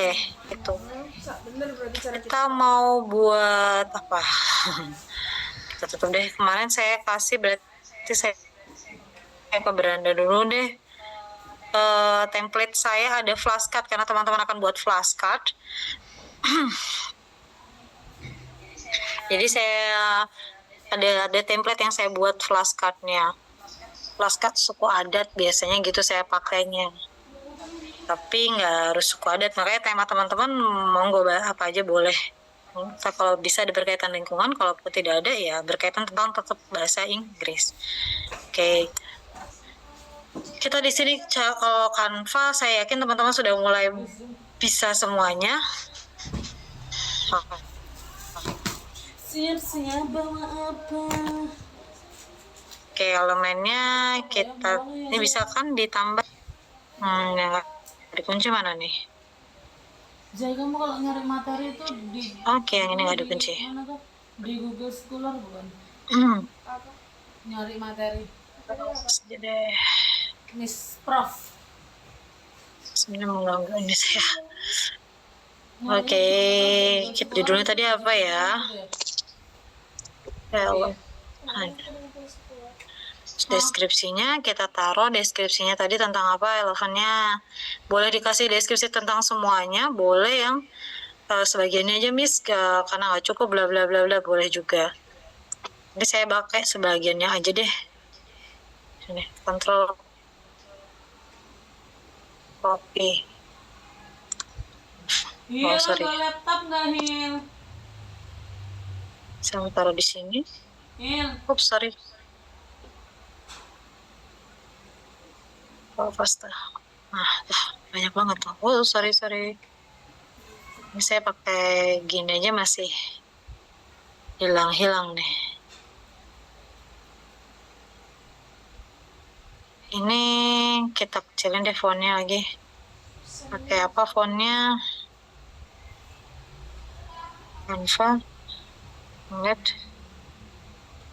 Oke, itu. Bener berarti cara Kita mau buat apa? Kita tutup deh. Kemarin saya kasih, berarti saya ke beranda dulu deh. Template saya ada flashcard karena teman-teman akan buat flashcard. Jadi saya ada template yang saya buat flashcardnya. Flashcard suku adat biasanya gitu saya pakainya. Tapi nggak harus suku adat, makanya tema teman-teman monggo apa aja boleh. Kalau bisa berkaitan lingkungan, kalau tidak ada ya berkaitan tentang tetap bahasa Inggris. Oke. Kita di sini kalau Canva saya yakin teman-teman sudah mulai bisa semuanya. siap-siap bawa apa? Oke, elemennya kita ini bisa kan ditambah yang dikunci mana nih? Jadi kamu kalau nyari materi itu di Oke, yang ini nggak dikunci. Mana tuh? Di Google Scholar bukan? Nyari materi. Saja deh. Miss Prof. Sebenarnya mengganggu ini saya. Oke, judulnya tadi apa ya? Ya Allah. Deskripsinya kita taruh deskripsinya tadi tentang apa, elemennya. Boleh dikasih deskripsi tentang semuanya, boleh yang sebagiannya aja Miss karena nggak cukup bla bla bla bla, boleh juga. Jadi saya pakai sebagiannya aja deh. Sini, kontrol copy. Iya, sorry. laptop nggak Hil? Saya taruh di sini. Hil. Oops, sorry. Oh, pasta. Nah, banyak banget tuh. Oh, sorry. Ini saya pakai gini aja masih hilang nih. Ini kita kecilin deh fontnya lagi. Pakai apa fontnya? Canva. Lihat.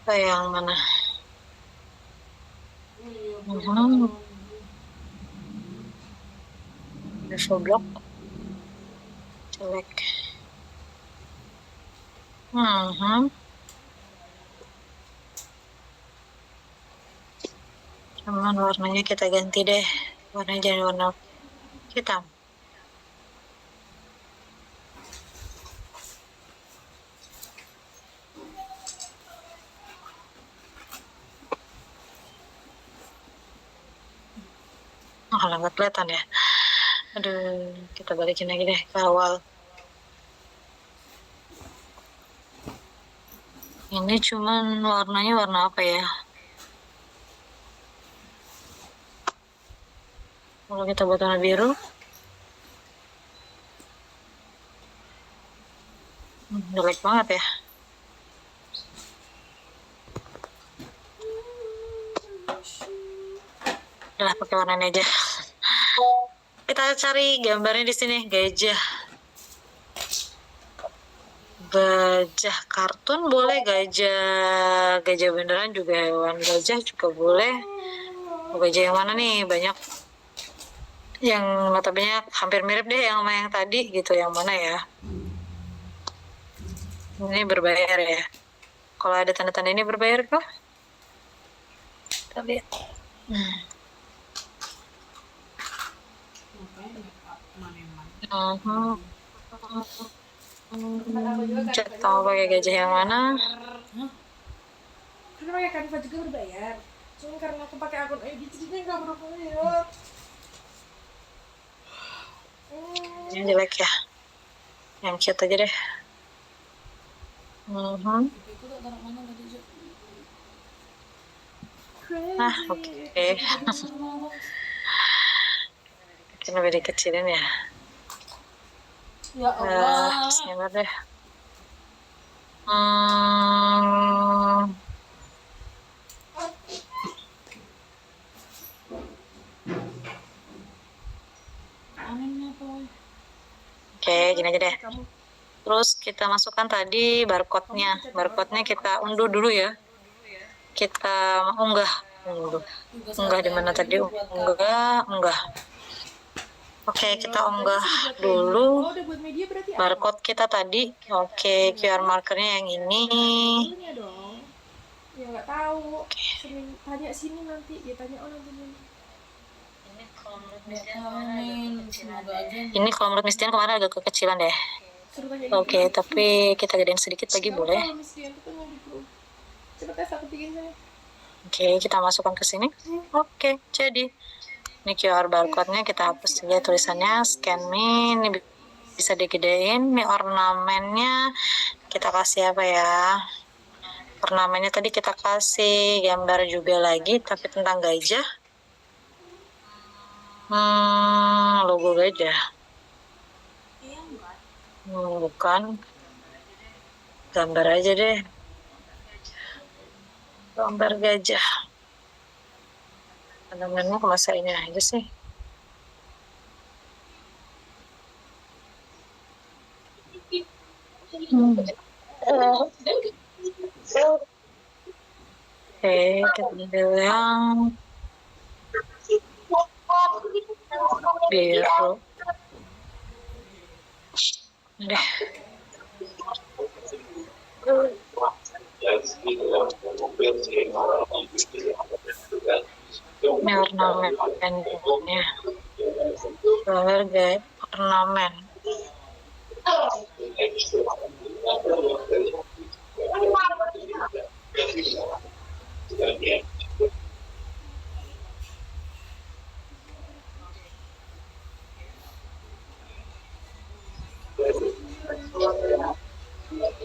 Yang mana? Level block. Select. Cuman warnanya kita ganti deh. Warnanya jadi warna hitam. Nggak kelihatan ya. Aduh, kita balikin lagi deh ke awal. Ini cuman warnanya warna apa ya? Kalau kita buat warna biru, jelek banget ya. Udah pakai warna ini aja. Kita cari gambarnya di sini, gajah. Gajah kartun boleh, gajah beneran juga, hewan gajah juga boleh. Gajah yang mana nih? Banyak yang notabene hampir mirip deh yang sama yang tadi gitu. Yang mana ya? Ini berbayar ya. Kalau ada tanda-tanda ini berbayar kah? Kita lihat. Cek tahu pakai gajah yang mana? Karena pakai Canva juga berbayar. Cuma karena aku pakai akun ID jadinya nggak berbayar. Yang jelek ya. Yang cute aja deh. Nah, oke. Kita lebih dikecilin ya. Ya Allah. Sebentar deh. Oke, gini aja deh. Terus kita masukkan tadi barcode-nya. Barcode-nya kita unduh dulu ya. Kita unggah di mana tadi? Unggah. Oke, kita Tadi unggah sudah buat kayak gini. dulu Oh, udah buat media berarti ada. barcode kita tadi. Oke, QR markernya yang ini. Dulunya dong. Ya nggak tahu. Senin tanya sini nanti. Dia tanya nanti ini. Ini kalau menurut Miss Dian kemarin agak kekecilan deh. Suruh tanya Oke, tapi kita gedein sedikit lagi Nggak boleh. apa-apa, Miss Dian, itu kan mau di grup. Cepet tes aku bikin saya. Oke, kita masukkan ke sini. Oke, jadi ini QR barcode-nya kita hapus saja tulisannya, scan me, ini bisa digedein. Ini ornamennya kita kasih apa ya? Ornamennya tadi kita kasih gambar juga lagi, tapi tentang gajah. Logo gajah. Bukan. Gambar aja deh. Gambar gajah. Ornamennya masa ini aja sih. Oke, kita ambil yang biru. Deh. Ini ornamennya. Gambar ornamen.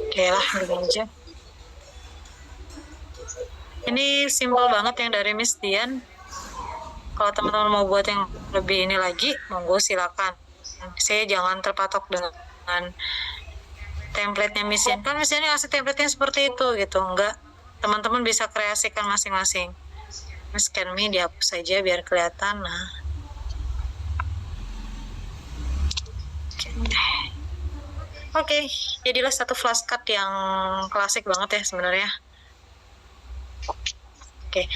Oke lah, gini aja. Ini simple banget yang dari Miss Dian. Kalau teman-teman mau buat yang lebih ini lagi, monggo silakan. Saya jangan terpatok dengan template-nya Miss Dian. Kan Miss Dian ngasih template-nya seperti itu gitu. Enggak, teman-teman bisa kreasikan masing-masing. Scan me dihapus saja biar kelihatan. Nah. Oke, jadilah satu flashcard yang klasik banget ya sebenarnya. Oke.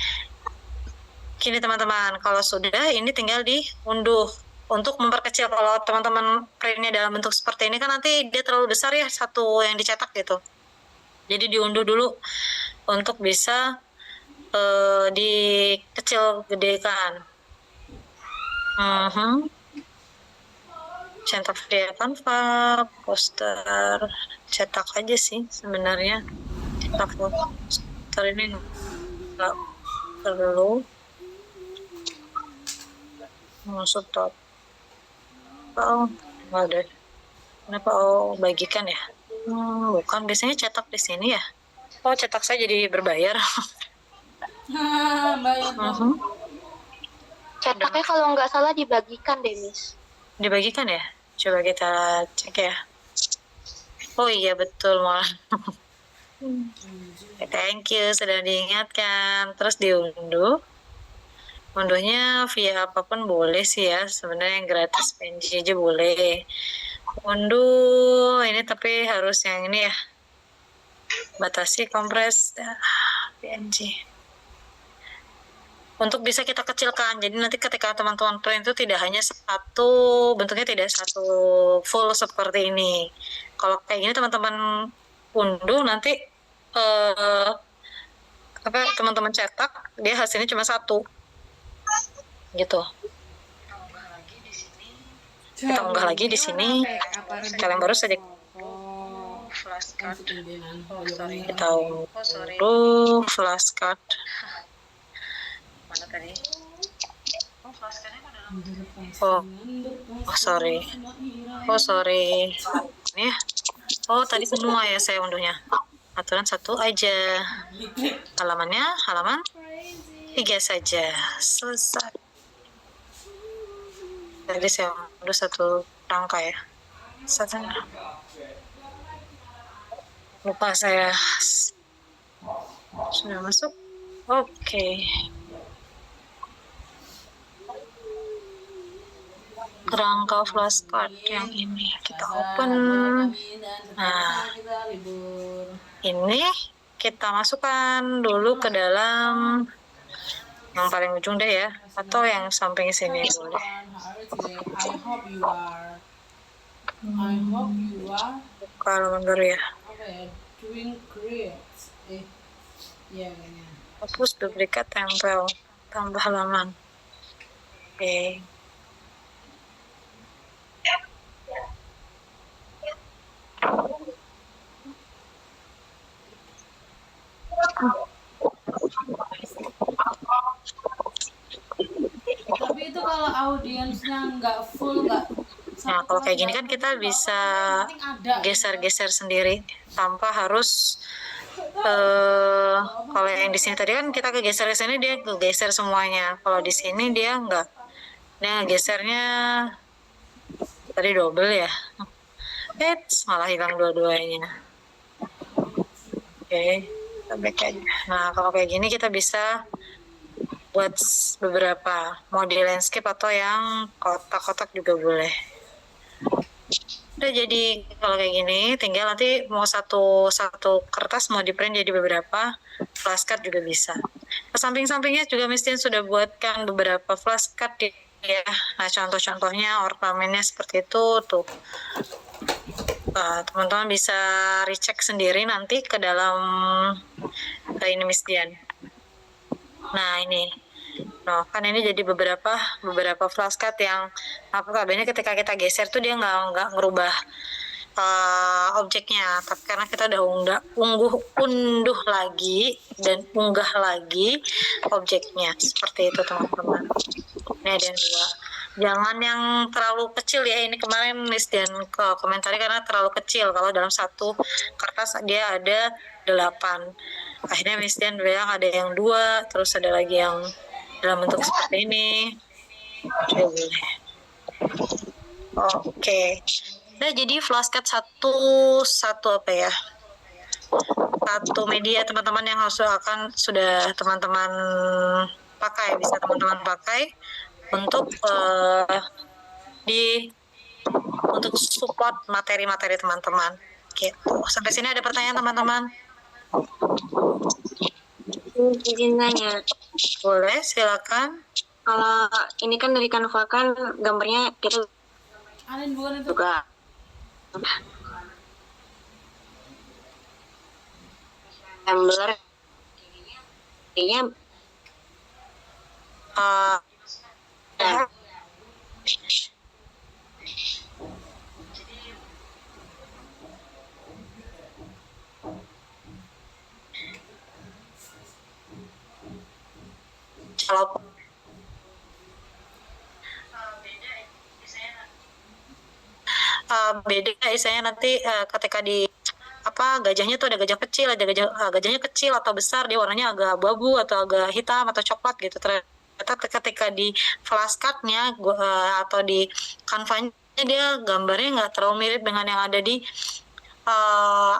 Gini teman-teman, kalau sudah ini tinggal diunduh. Untuk memperkecil, kalau teman-teman printnya dalam bentuk seperti ini kan nanti dia terlalu besar ya satu yang dicetak gitu. Jadi diunduh dulu untuk bisa dikecil gedekan. Cetak via Canva, poster, cetak aja sih sebenarnya. Cetak poster ini nggak perlu masuk top. Oh, nggak ada. Kenapa? Oh, bagikan ya? Bukan, biasanya cetak di sini ya. Oh, cetak saya jadi berbayar. Bayar dong. Cetaknya kalau nggak salah dibagikan deh, Miss. Dibagikan ya? Coba kita cek ya. Oh iya, betul malah. Thank you, sudah diingatkan. Terus diunduh. Unduhnya via apapun boleh sih ya. Sebenarnya yang gratis PNG aja boleh. Unduh, ini tapi harus yang ini ya. Batasi kompres PNG. Untuk bisa kita kecilkan, jadi nanti ketika teman-teman print itu tidak hanya satu, bentuknya tidak satu full seperti ini. Kalau kayak gini teman-teman unduh nanti teman-teman cetak dia hasilnya cuma satu gitu. Kita unggah lagi di sini. Kalian baru saja flashcard. Kita unduh flashcard. Mana tadi? Sorry. Ini ya. Tadi semua ya saya unduhnya. Aturan satu aja. Halaman 3 saja. Selesai. Jadi saya unduh satu rangka ya. Lupa saya. Sudah masuk. Oke. Rangka flashcard yang ini kita open. Nah, ini kita masukkan dulu ke dalam yang paling ujung deh ya, atau yang samping sini boleh. hope you are I hope you are Kalau baru ya. apa ya doing great. Iya kayaknya. Hapus duplikat tempel. Tambah halaman. Oke. Tapi itu kalau audiensnya nggak full nggak. Nah, kalau kayak gini kan kita bisa geser-geser sendiri tanpa harus kalau yang di sini tadi kan kita kegeser ke sini, dia kegeser semuanya. Kalau di sini dia enggak. Nah, gesernya tadi double ya. Malah hilang dua-duanya. Oke, kita back aja. Nah, kalau kayak gini kita bisa buat beberapa model landscape atau yang kotak-kotak juga boleh. Udah jadi kalau kayak gini, tinggal nanti mau satu kertas mau di print jadi beberapa, flashcard juga bisa. Ke samping-sampingnya juga mesti sudah buatkan beberapa flashcard ya. Nah, contoh-contohnya ornamennya seperti itu tuh. Teman-teman bisa recheck sendiri nanti ke dalam ini Miss Dian. Nah, ini. Nah, kan ini jadi beberapa flashcard yang kabelnya ketika kita geser tuh dia nggak ngerubah objeknya, tapi karena kita udah unduh lagi dan unggah lagi objeknya seperti itu teman-teman. Ini ada yang 2. Jangan yang terlalu kecil ya, ini kemarin Miss dan komentarnya karena terlalu kecil, kalau dalam satu kertas dia ada 8. Akhirnya Miss Dian bilang ada yang 2, terus ada lagi yang dalam bentuk seperti ini. Oke. Nah, jadi flashcard satu apa ya? Satu media teman-teman yang sudah teman-teman pakai, bisa teman-teman pakai untuk untuk support materi-materi teman-teman. Gitu. Sampai sini ada pertanyaan teman-teman? Izin nanya. Boleh, silakan. Kalau ini kan dari Canva kan gambarnya kita juga Tumblr ini kalau beda misalnya nanti ketika di gajahnya tuh ada gajah kecil, ada gajahnya kecil atau besar, dia warnanya agak abu-abu atau agak hitam atau coklat gitu. Ternyata ketika di flashcardnya atau di Canva-nya dia gambarnya nggak terlalu mirip dengan yang ada di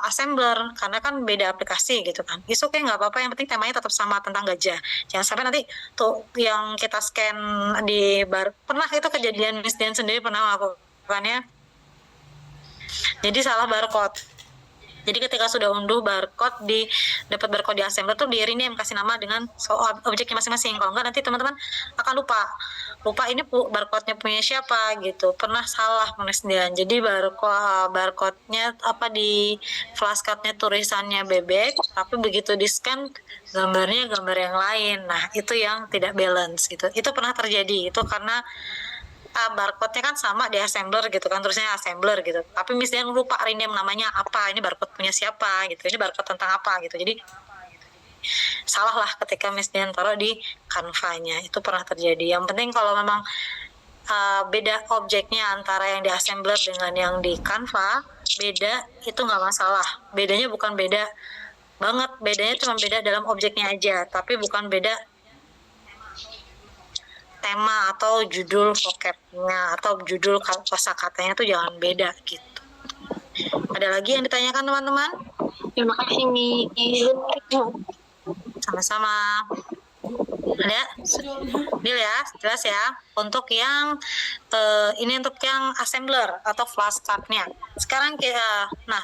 assembler, karena kan beda aplikasi gitu kan. Oke, nggak apa-apa, yang penting temanya tetap sama tentang gajah. Jangan sampai nanti tuh yang kita scan di pernah itu kejadian Miss Dian sendiri pernah melakukannya. Jadi salah barcode. Jadi ketika sudah unduh barcode dapat barcode di assembler tuh di rename, kasih nama dengan objeknya masing-masing. Kalau enggak nanti teman-teman akan lupa ini barcode-nya punya siapa gitu. Pernah salah Miss Dian. Jadi barcode-nya di flashcard-nya tulisannya bebek, tapi begitu di-scan gambarnya gambar yang lain. Nah, itu yang tidak balance gitu. Itu pernah terjadi. Itu karena barcode-nya kan sama di assembler gitu kan, terusnya assembler gitu, tapi Miss Dian lupa rename namanya apa, ini barcode punya siapa gitu, ini barcode tentang apa gitu. Jadi salah lah ketika Miss Dian taruh di Canva-nya, itu pernah terjadi. Yang penting kalau memang beda objeknya antara yang di assembler dengan yang di Canva beda, itu nggak masalah. Bedanya bukan beda banget, bedanya cuma beda dalam objeknya aja, tapi bukan beda tema atau judul vocabnya atau judul kosakatanya tuh jangan beda gitu. Ada lagi yang ditanyakan teman-teman? Terima kasih Miss. Sama-sama. Ada? Deal ya, jelas ya. Untuk yang ini untuk yang assembler atau flashcard-nya. Sekarang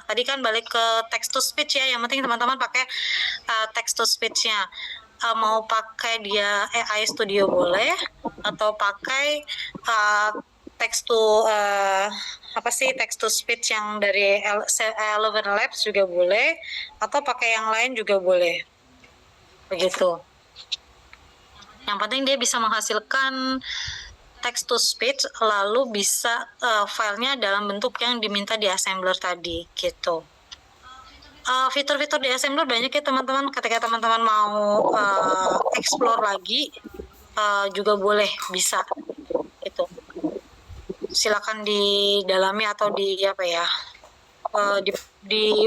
tadi kan balik ke text to speech ya. Yang penting teman-teman pakai text to speech-nya. Mau pakai dia AI Studio boleh, atau pakai text to text to speech yang dari Eleven Labs juga boleh, atau pakai yang lain juga boleh, begitu. Yang penting dia bisa menghasilkan text to speech, lalu bisa filenya dalam bentuk yang diminta di assembler tadi, gitu. Fitur-fitur di assembler banyak ya teman-teman. Ketika teman-teman mau explore lagi, juga boleh, bisa, itu. Silakan didalami atau di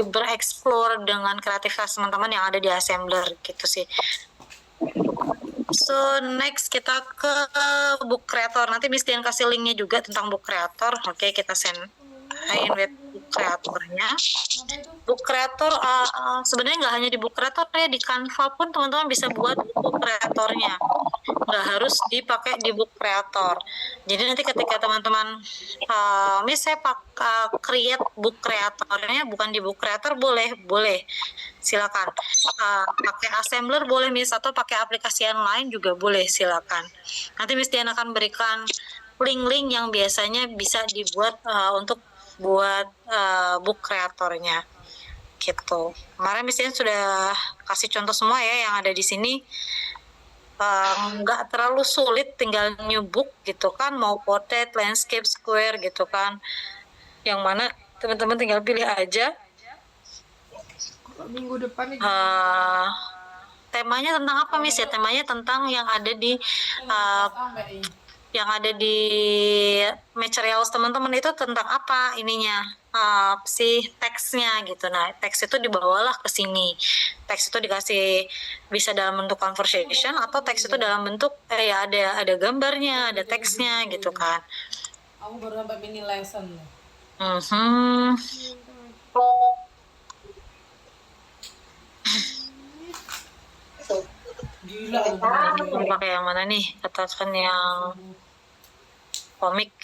bereksplor dengan kreativitas teman-teman yang ada di assembler, gitu sih. So next kita ke book creator. Nanti Miss Dian kasih linknya juga tentang book creator. Oke, kita send invite book creatornya. Book creator sebenarnya nggak hanya di book creator ya, di Canva pun teman-teman bisa buat book creatornya. Nggak harus dipakai di book creator. Jadi nanti ketika teman-teman Miss saya create book creatornya bukan di book creator, boleh silakan. Pakai assembler boleh Miss, atau pakai aplikasi yang lain juga boleh, silakan. Nanti Miss Dian akan berikan link-link yang biasanya bisa dibuat untuk buat book kreatornya, gitu. Kemarin Miss Dian sudah kasih contoh semua ya yang ada di sini. Nggak terlalu sulit, tinggal new book gitu kan, mau portrait, landscape, square gitu kan, yang mana teman-teman tinggal pilih aja. Minggu depan nih Temanya tentang apa Miss ya? Temanya tentang yang ada di materials teman-teman itu tentang apa ininya, teksnya gitu. Nah, teks itu dibawalah ke sini. Teks itu dikasih bisa dalam bentuk conversation, atau teks itu dalam bentuk ada gambarnya, ada teksnya gitu kan. Aku baru sampai mini lesson. Gila. Mau pakai yang mana nih? Katakan yang komik.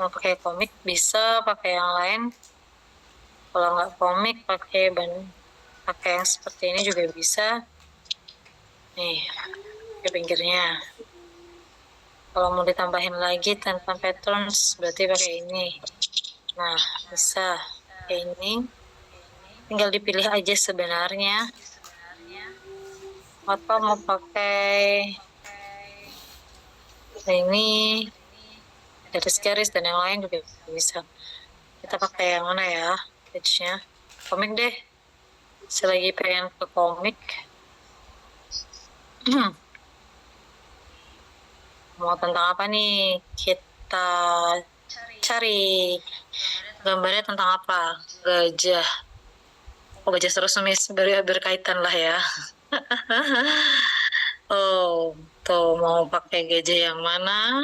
Mau pakai komik bisa, pakai yang lain. Kalau nggak komik pakai yang seperti ini juga bisa. Nih, ke pinggirnya. Kalau mau ditambahin lagi tanpa patterns berarti pakai ini. Nah, bisa kayak ini. Tinggal dipilih aja sebenarnya. Atau mau pakai ini, garis-garis dan yang lain juga bisa. Kita pakai yang mana ya page-nya? Komik deh. Selagi pengen ke komik. Mau tentang apa nih? Kita cari gambarnya tentang apa? Gajah. Gajah terus Miss, berkaitan lah ya. Oh, tuh mau pakai gajah yang mana?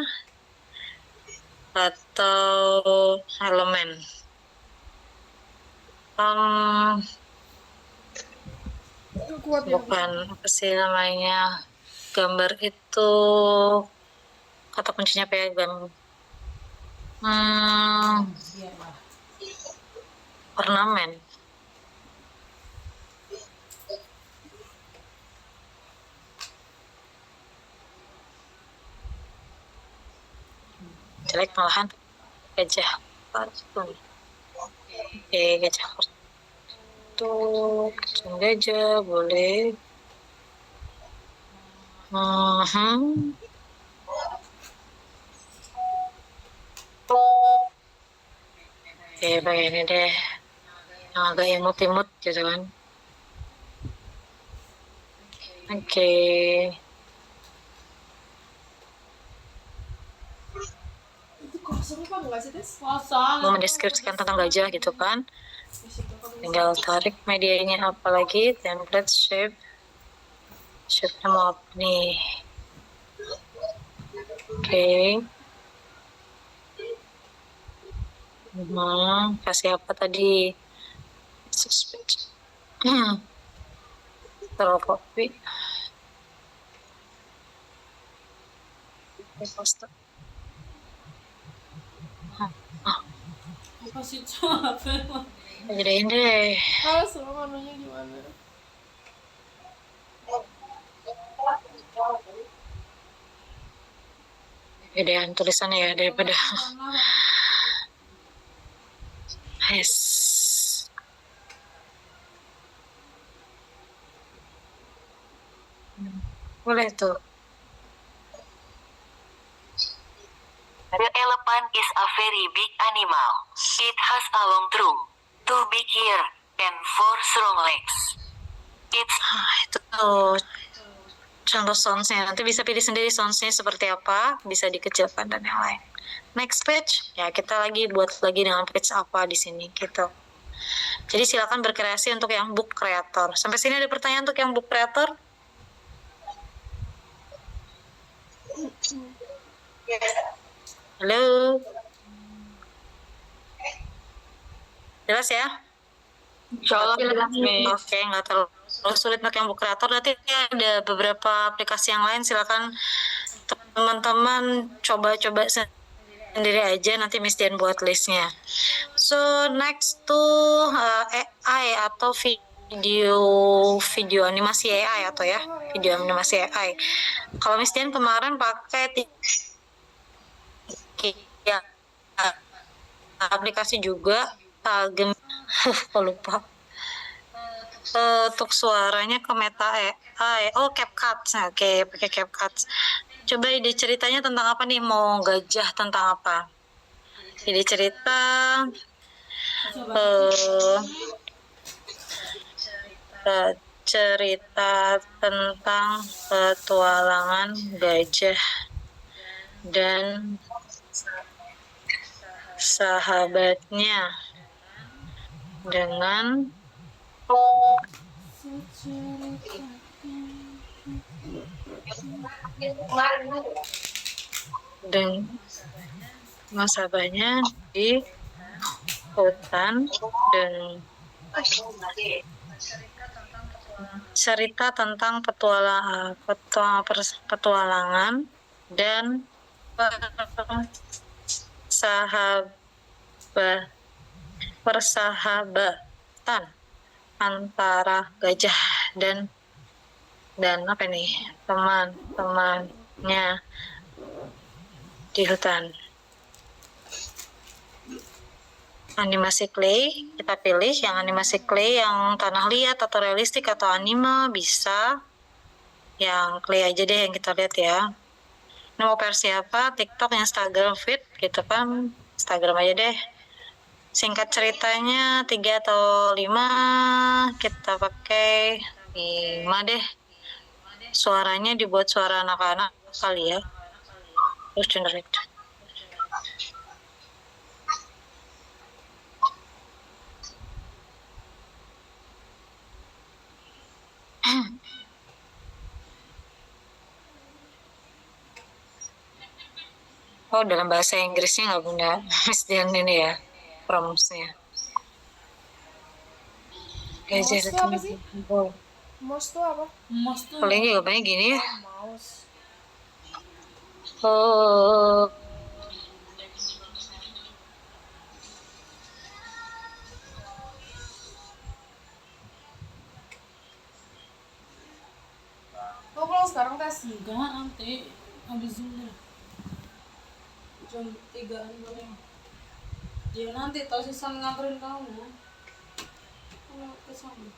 Atau elemen? Bukan apa sih namanya? Gambar itu kata kuncinya apa ya? Ornamen. Jelek malahan. Gajah kartun. Gajah kartun. Gajah boleh. Pakai ini deh, yang agak imut-imut gitu kan. Oke. Mau mendeskripsikan tentang gajah gitu kan. Tinggal tarik medianya apa lagi, template, shape. Shape-nya mau apa nih? Oke. Kasih apa tadi? Taruh copy. Poster. Apa sih capek? Jadiin deh. Semua manunya gimana? gedean tulisannya ya daripada yes. Boleh tuh. The elephant is a very big animal. It has a long trunk, 2 big ears, and 4 strong legs. It's Itu tuh contoh sounds-nya. Nanti bisa pilih sendiri sounds-nya seperti apa, bisa dikecilkan dan yang lain. Next page, ya kita lagi buat lagi dengan page apa di sini gitu. Jadi silakan berkreasi untuk yang book creator. Sampai sini ada pertanyaan untuk yang book creator? Halo? Jelas ya? Oke, nggak terlalu sulit untuk yang book creator. Nanti ada beberapa aplikasi yang lain, silakan teman-teman coba-coba sendiri aja, nanti Miss Dian buat listnya. So next to AI atau video animasi AI atau ya video animasi AI. Kalau Miss Dian kemarin pakai ya aplikasi juga lupa untuk suaranya ke Meta AI. CapCut. Oke, pakai CapCut. Coba ide ceritanya tentang apa nih? Mau gajah tentang apa? Ide cerita cerita tentang petualangan gajah dan sahabatnya dengan nasabahnya di hutan dan cerita tentang petualangan dan persahabatan antara gajah dan apa nih teman-temannya di hutan. Animasi clay, kita pilih yang animasi clay yang tanah liat atau realistik atau anime, bisa yang clay aja deh yang kita lihat ya. Ini mau versi apa? TikTok, Instagram, feed gitu kan, Instagram aja deh. Singkat ceritanya 3 atau 5, kita pakai 5 deh. Suaranya dibuat suara anak-anak kali ya. Terus generate. Oh, dalam bahasa Inggrisnya nggak punya Miss Dian ini ya, prompts-nya. Mouse itu apa sih? Mouse itu apa? Mouse tuh Paling jawabannya gini ya. Mouse. Oh, Lo pulang sekarang tes? enggak, nanti habis Zoom deh. Jam 3-an boleh. Ya nanti tau Susan nganterin kamu. Kalau ke sana.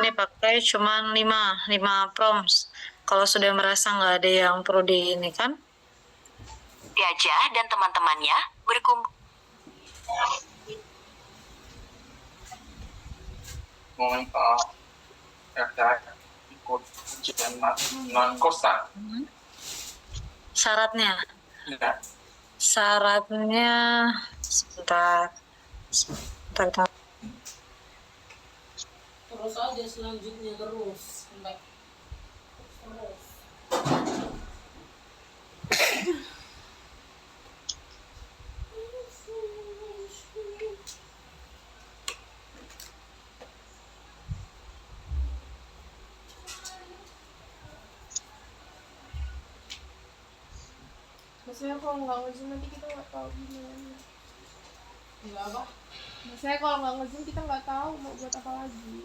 ini pakai cuma 5 prompts. Kalau sudah merasa nggak ada yang perlu di ini kan, gajah dan teman-temannya berkumpul. ikut ujian non kosa. syaratnya Ya. sebentar. Terus aja selanjutnya terus sampai terus. Maksudnya kalau nggak nge-zoom nanti kita nggak tahu gimana. Enggak apa? Maksudnya kalau nggak nge-zoom kita nggak tahu mau buat apa lagi.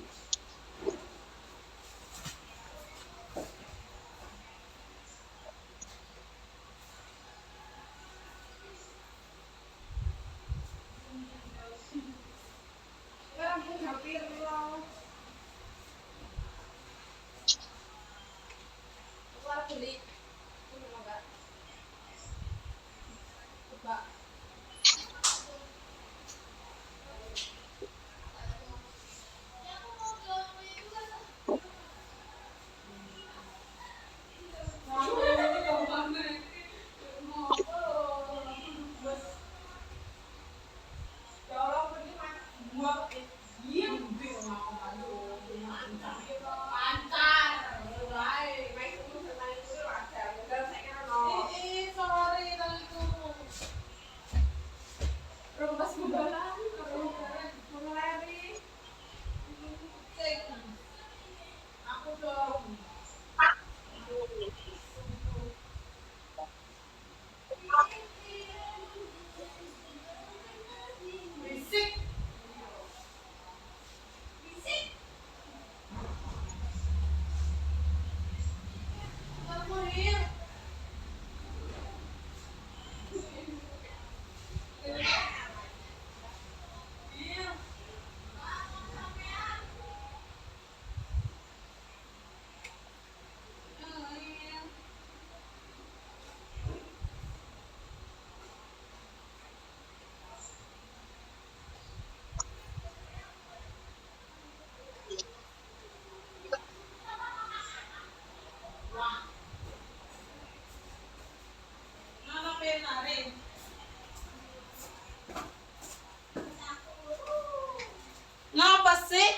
Ngapa sih?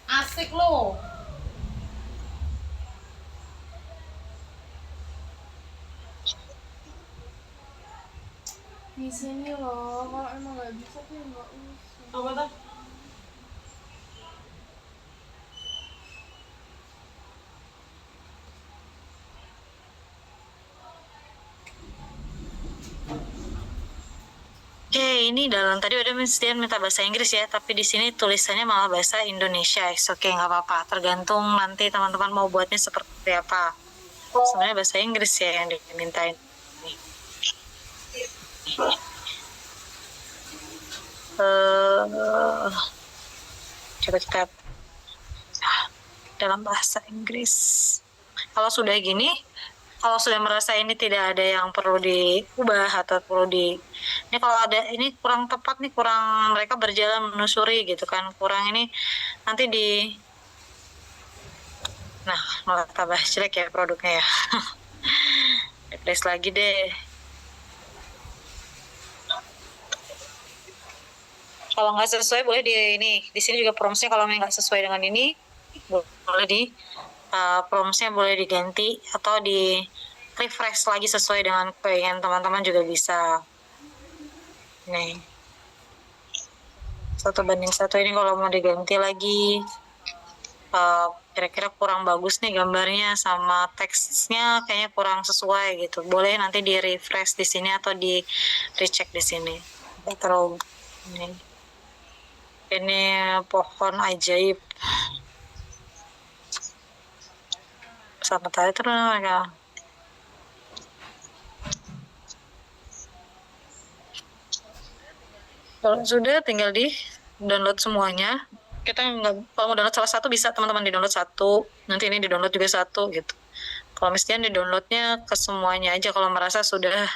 Asik lo. Di sini loh, kalau emang nggak bisa tuh nggak usah. Apa tuh? Oke, ini dalam tadi udah Stian minta bahasa Inggris ya, tapi di sini tulisannya malah bahasa Indonesia. Oke, nggak apa-apa. Tergantung nanti teman-teman mau buatnya seperti apa. Sebenarnya bahasa Inggris ya yang dimintain. Coba kita dalam bahasa Inggris. Kalau sudah gini, kalau sudah merasa ini tidak ada yang perlu diubah atau perlu ini kalau ada ini kurang tepat nih, kurang mereka berjalan menelusuri gitu kan, kurang ini nanti nah malah tambah jelek ya produknya ya. Replace lagi deh. Kalau nggak sesuai boleh di sini juga promosnya kalau nggak sesuai dengan ini boleh promosnya boleh diganti atau di refresh lagi sesuai dengan keinginan teman-teman juga bisa. Nih 1:1 ini kalau mau diganti lagi kira-kira kurang bagus nih gambarnya sama teksnya kayaknya kurang sesuai gitu, boleh nanti di refresh di sini atau di recheck di sini. Terus ini pohon ajaib sama tadi terus mereka. Kalau sudah tinggal di download semuanya. Kita nggak, kalau mau download salah satu bisa teman-teman di download satu, nanti ini di download juga satu gitu. Kalau misalnya di downloadnya ke semuanya aja kalau merasa sudah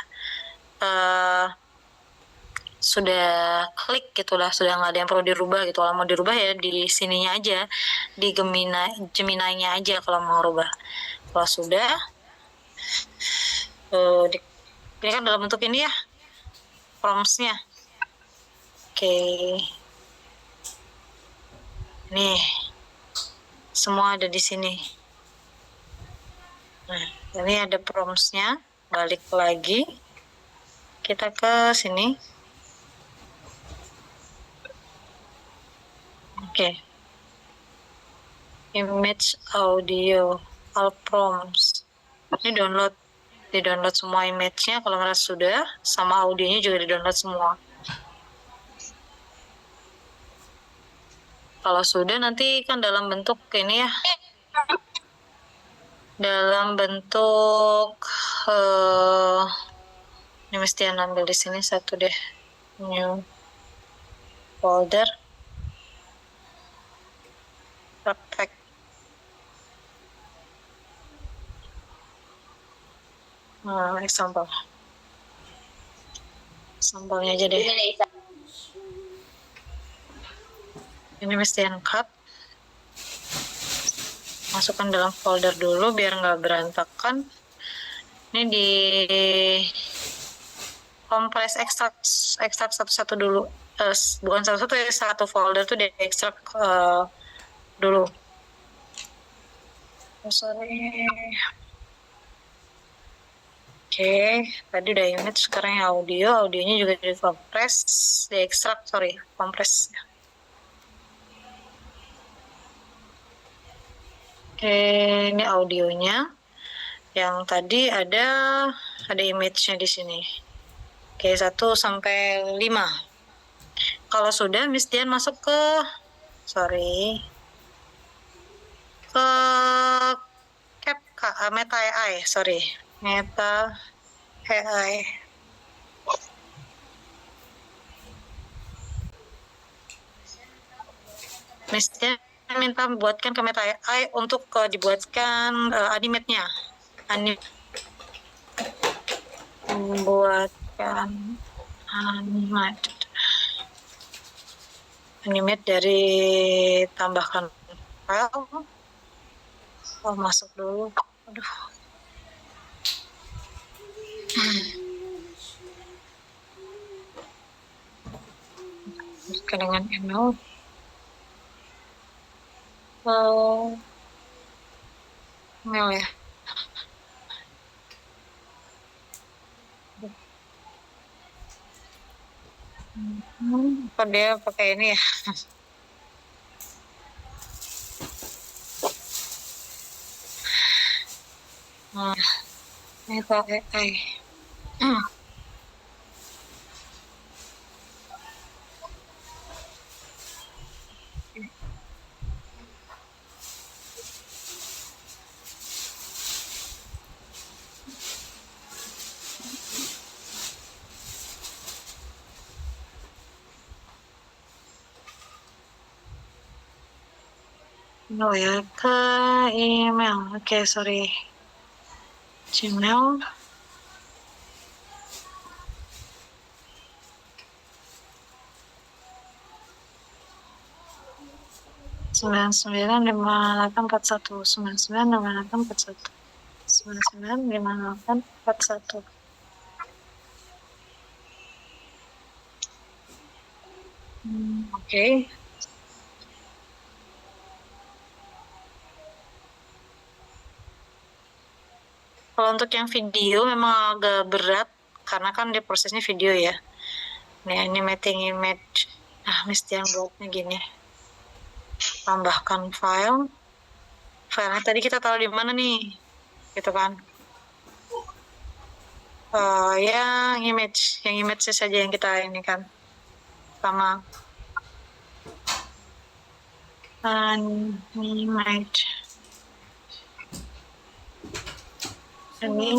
klik gitulah, sudah nggak ada yang perlu dirubah gitu. Kalau mau dirubah ya di sininya aja, di Gemini-nya aja kalau mau rubah. Kalau sudah ini kan dalam bentuk ini ya prompts-nya. Oke. Nih semua ada di sini. Nah ini ada prompts-nya. balik lagi. Kita ke sini. Oke. Image audio, all prompts. Ini download. Di-download semua image-nya kalau merasa sudah, sama audionya juga di-download semua. Kalau sudah nanti kan dalam bentuk ini ya. Dalam bentuk ini mesti ambil di sini satu deh. New folder. Perfect. Example. Sampelnya aja deh. Ini mesti cut. Masukkan dalam folder dulu biar nggak berantakan. Ini di compress ekstrak satu-satu dulu. Bukan satu-satu ya, satu folder tuh di ekstrak dulu. Sorry. Oke, tadi udah image, sekarang yang audionya juga di compress, di ekstrak, compress. Oke, ini audionya. Yang tadi ada image-nya di sini. Oke, 1 sampai 5. Kalau sudah, Miss Dian masuk ke Meta AI, Meta AI. Miss Dian minta buatkan ke Meta AI untuk dibuatkan animate-nya. Membuatkan animate dari tambahkan file. Masuk dulu. Aduh. Dengan ML. ML ya. Kok dia pakai ini ya? Ini pakai AI. Oh ya, ke email. Oke, sorry. Gmail. Sembilan 5841 995841 995841. Oke. Kalau untuk yang video memang agak berat karena kan dia prosesnya video ya. Nih, animating image. Mesti yang buatnya gini. Tambahkan file. Filenya tadi kita taruh di mana nih? Gitu kan. Yang image saja yang kita ini kan. Sama animate. Ini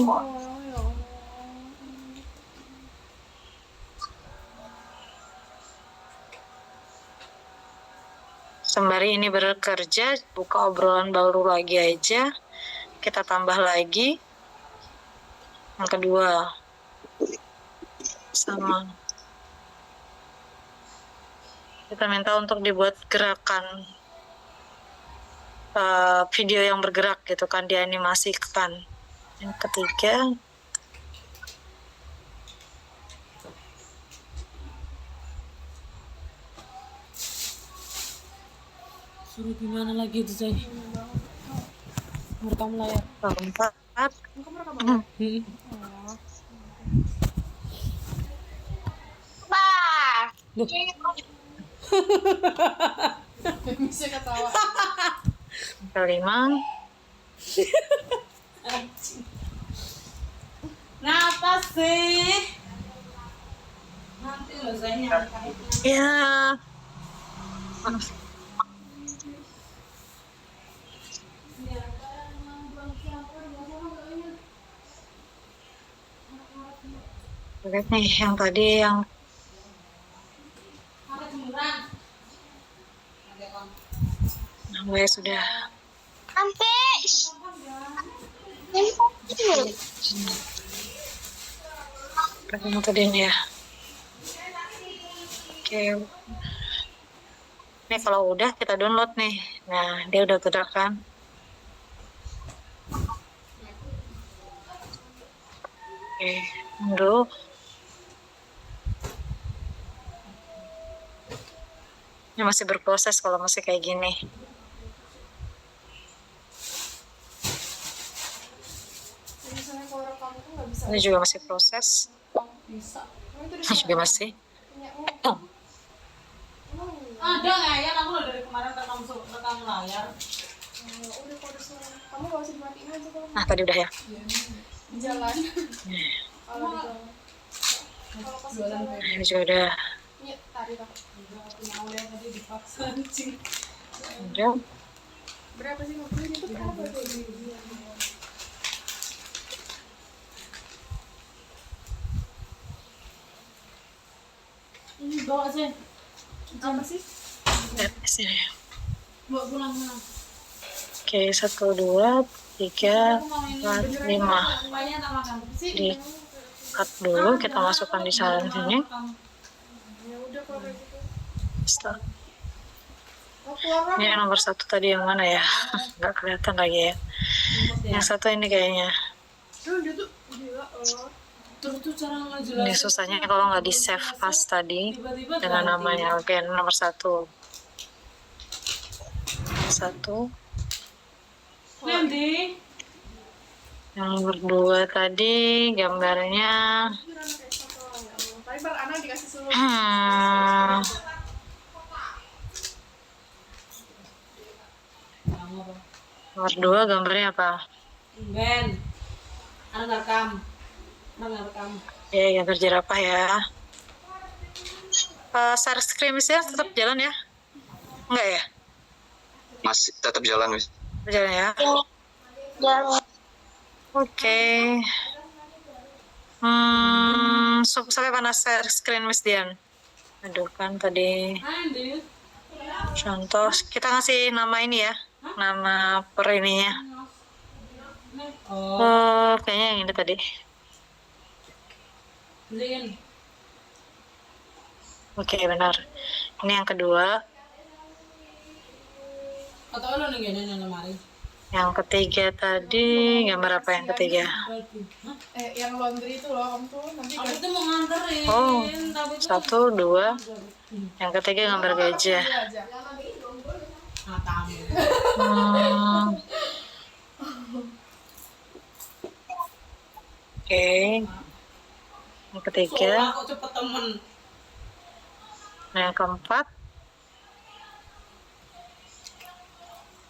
sembari ini bekerja, buka obrolan baru lagi aja. Kita tambah lagi. Yang kedua. Sama. Kita minta untuk dibuat gerakan video yang bergerak gitu kan, dianimasikan. Yang ketiga. Suruh gimana lagi itu, Zai? Merekam layar. Keempat. Bisa ketawa. Kelima. Kenapa sih? Nanti loh saya nyangka. Ya. Lihat nih yang tadi yang Ada jemuran. namanya sudah. Sampai. Berapa yang tadi ini ya? Oke. Ini kalau udah kita download nih. Nah, dia udah gerak kan? Oke, dulu. Ini masih berproses kalau masih kayak gini. Misalnya kalau rekam itu nggak bisa. Ini juga masih proses. Bisa. Emang itu Ini juga masih. punyamu. Oh, Emang Ada nggak ya? Kamu udah dari kemarin rekam layar. udah kode suara. Kamu nggak usah dimatiin aja kalau nah tadi udah ya. di jalan. Kalau di jalan. Kalau pas di jalan. Ini juga udah. Iya, tadi tak. Punya Aulia tadi dipaksa anjing. Udah. Berapa sih mobilnya itu berapa tuh? Ini bawa sih. Apa sih? Lihat di sini. Bawa pulang. Oke, 1, 2, 3, 4, 5. Banyak tak makan. Di cut dulu, kita masukkan di saluran sini. Ya udah kalau kayak gitu. Start. Oh, keluar Ini yang nomor 1 tadi yang mana ya? Nggak kelihatan lagi ya. Yang 1 ini kayaknya. dia tuh gila. Terus tuh cara ngejelasin. Ini susahnya kalau nggak di save as tadi Tiba-tiba dengan ganti. namanya. Oke, nomor 1. 1. Nanti. Yang nomor 2 tadi gambarnya. Tadi bar anak dikasih suruh. Nomor 2 gambarnya apa? Ben. Anak rekam. Ya, gambar jerapah ya. Share screen ya tetap jalan ya? Enggak ya? Masih tetap jalan, Miss. Berjalan ya? Jalan. Oke. Sampai mana share screen Miss Dian? Aduh kan tadi Nanti. contoh kita ngasih nama ini ya, nama per ininya. Oh. Kayaknya yang ini tadi. Beliin. Oke benar. Ini yang kedua. Atau lo nih gini lemari. Yang ketiga tadi gambar apa yang ketiga? Hah? Yang laundry itu loh, kamu tuh nanti Aku tuh mau nganterin. Oh, Tapi tuh 1, 2. Yang ketiga gambar gajah. aja. ah, tamu. Oke. Yang ketiga. Soalnya aku cepet temen. Nah, yang keempat.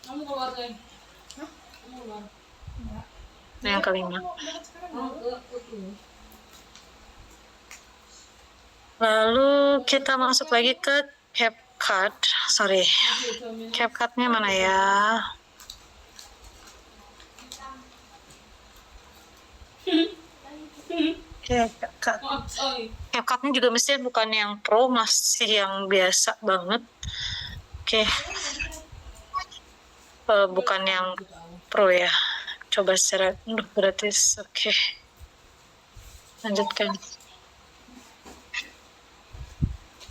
Kamu keluar deh. Kamu keluar. Nah, yang kelima. Lalu kita masuk lagi ke CapCut. Sorry. CapCut-nya mana ya? CapCut. CapCut-nya juga mesti bukan yang pro, masih yang biasa banget. Oke. Bukan yang pro ya. Coba secara gratis. Oke. Lanjutkan.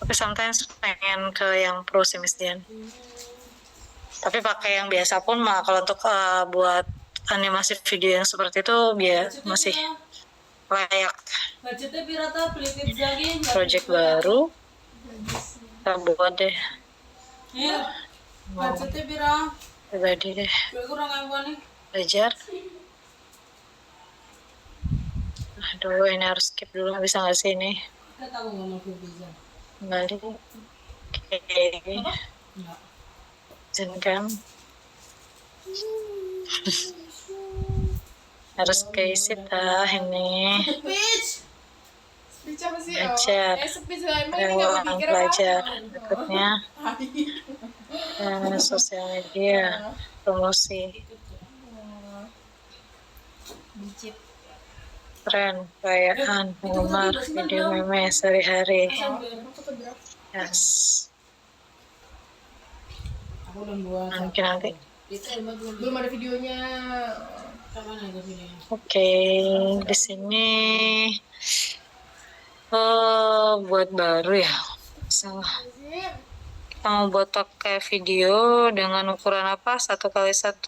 Tapi sometimes pengen ke yang pro sih Miss Dian. Tapi pakai yang biasa pun mah kalau untuk buat animasi video yang seperti itu masih layak. Budgetnya pirata beli pizza lagi. Project baru kita buat deh. Iya. Budgetnya pira? Pribadi deh. Gue kurang apa nih? Belajar. Aduh ini harus skip dulu, bisa nggak sih ini? Kita tahu nggak mau beli pizza. kembali. Oke, Enggak. izinkan. Harus keisi tah ini. Speech. Speech apa sih? Belajar. Speech lah. Emang ini nggak Lewat berpikir belajar. apa? Berikutnya sosial media, promosi, Bicit. tren, perayaan, penggemar, video meme sehari-hari. Yes. Aku udah buat. Mungkin nanti. Itu belum. Belum ada videonya. Kapan ada videonya? Oke, di sini buat baru ya. Salah. Kita mau buat pakai video dengan ukuran apa? 1x1.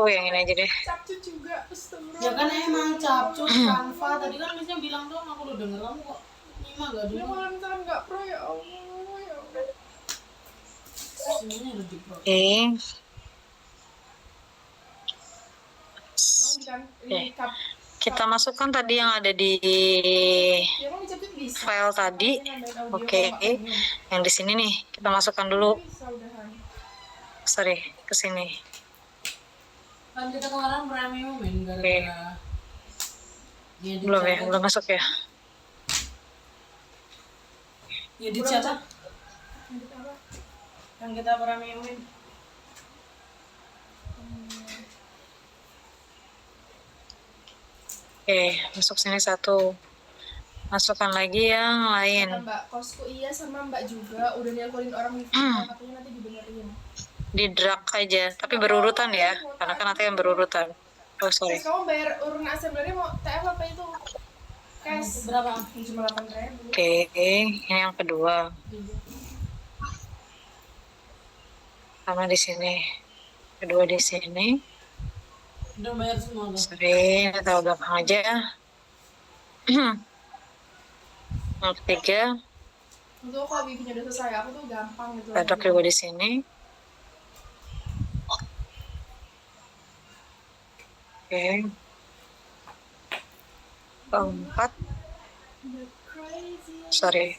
Yang ini aja deh. Capcu juga. Astagfirullah. Ya kan emang capcus Canva tadi kan misalnya bilang dong aku udah denger kamu kok Nima gak Ya dulu. kalau misalkan nggak pro ya Allah ya Allah. Semuanya udah di pro. Oke. Emang bukan ini cap. Kita masukkan tadi yang ada di Ya emang dicapit bisa. file tadi. Nambahin audio Oke, kalau nggak premium. yang di sini nih kita masukkan dulu. Bisa udahan. Sorry, ke sini. Kan kita kemarin premium main gara-gara ngedit Belum ya, siapa? belum masuk ya. Ngedit siapa? Lanjut apa? Kan kita premiumin. Oke, masuk sini satu. Masukkan lagi yang lain. Kata Mbak kosku iya sama Mbak juga udah nyangkulin orang di video katanya nanti dibenerin. Di drag aja, tapi berurutan ya. Karena kan nanti yang berurutan. Oh, sorry. Terus kamu bayar urun assemblernya mau TF apa itu? Cash Berapa? cuma 8.000. Oke, ini yang kedua. Sama di sini. Kedua di sini. Udah bayar semua udah. Sorry, ini tahu belakang aja. Yang ketiga, Untuk kalau wifi-nya udah selesai aku tuh gampang gitu. padlock juga di sini. Oke. Keempat, sorry.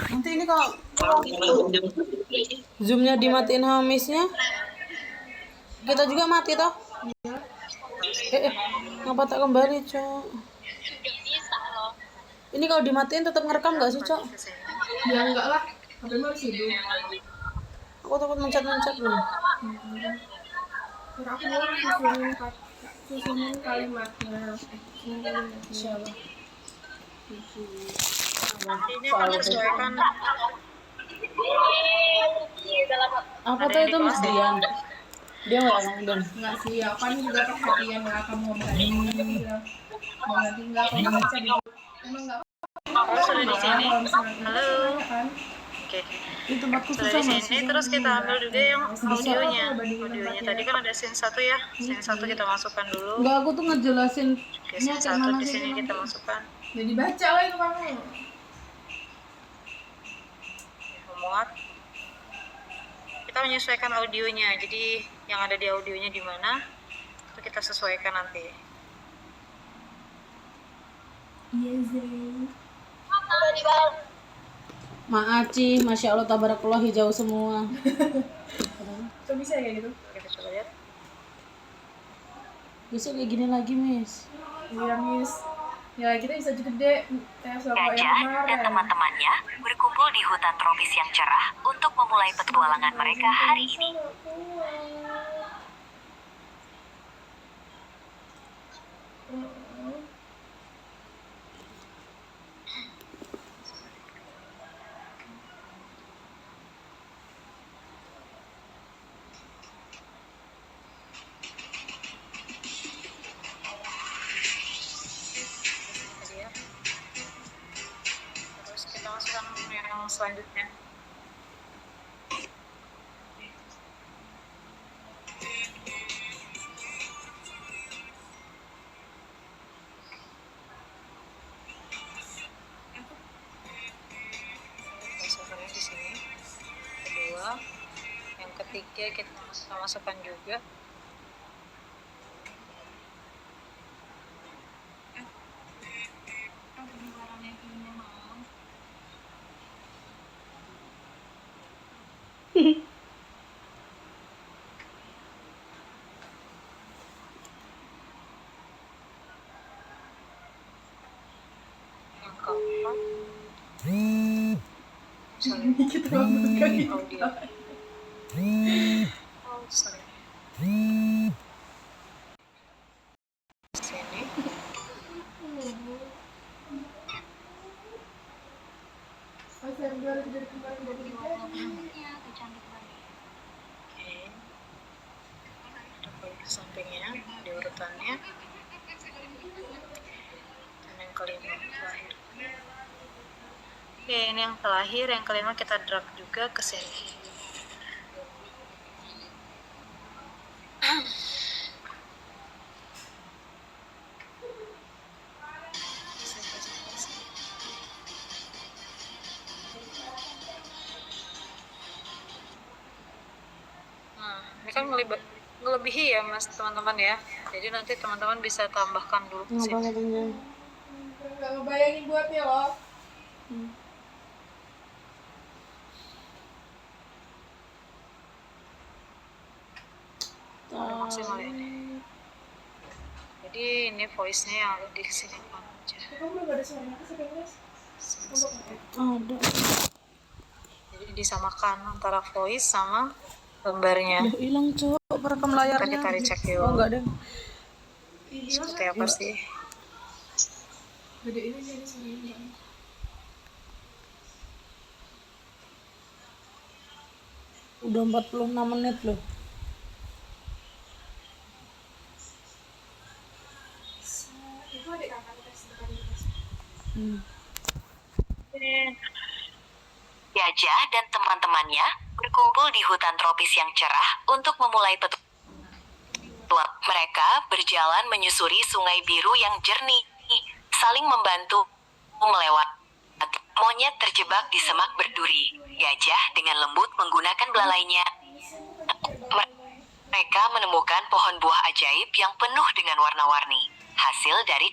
Nanti ini kalau zoomnya dimatiin hamisnya, kita juga mati toh? Ngapa tak kembali cok? Ini kalau dimatiin tetap ngerekam nggak sih cok? Ya enggak lah. HP harus hidup. Aku takut mencet-mencet loh. Ntar aku mau susunin kalimatnya. Insyaallah. Ini akan disesuaikan. Apa tuh itu Mas Dian? Dia nggak ngomong dan. Enggak sih, ya kan juga perhatian lah kamu ngomong tadi. Mau nanti enggak kamu baca di emang enggak Oh, sudah di sini. Halo. kan? Oke. Ini tempatku Sudah susah di Mas. sini, terus kita ambil juga yang audionya. Audionya tadi kan ada scene 1 ya. Scene 1 kita masukkan dulu. Enggak, aku tuh ngejelasin. Oke, scene 1 di sini kita masukkan. Jadi baca lah itu kamu. Memuat. Kita menyesuaikan audionya. Jadi yang ada di audionya di mana itu kita sesuaikan nanti. Iya, Zain. Maaci, Masya Allah tabarakallah hijau semua. Kok bisa ya gitu? Kita coba lihat. Besok kayak gini lagi, Miss. Iya, Miss. Ya, kita bisa gede. Kayak sama yang Gajah dan kemarin. teman-temannya berkumpul di hutan tropis yang cerah untuk memulai petualangan mereka hari ini. Tadi ya. Terus kita masukkan yang selanjutnya. Masukkannya di sini. Kedua. kedua, yang ketiga kita masukkan juga. Yang keempat, Kita audio. audio. Oh, sorry. Sini. Assembler dari kemarin dari kita. Oke. Kita balik ke sampingnya di urutannya. Dan yang kelima terakhir. Oke, ini yang terakhir, yang kelima kita drag juga ke sini. Nah, ini kan ngelebihi ya mas teman-teman ya. Jadi nanti teman-teman bisa tambahkan dulu ke sini. Nggak ngebayangin buatnya loh. Udah maksimal ini. Jadi ini voice-nya yang ada di sini aja. Kamu belum ada suaranya ke sini, Mas? Ada. Jadi disamakan antara voice sama gambarnya. Udah hilang cok perekam Ntar layarnya. kita recheck Oh yuk. enggak deh. Seperti apa sih? Gede ini jadi suaranya. Udah 46 menit loh. Itu adik kakak tes tadi. Gajah dan teman-temannya berkumpul di hutan tropis yang cerah untuk memulai petualangan. Mereka berjalan menyusuri sungai biru yang jernih, saling membantu melewati. Monyet terjebak di semak berduri. Gajah dengan lembut menggunakan belalainya. Mereka menemukan pohon buah ajaib yang penuh dengan warna-warni. Hasil dari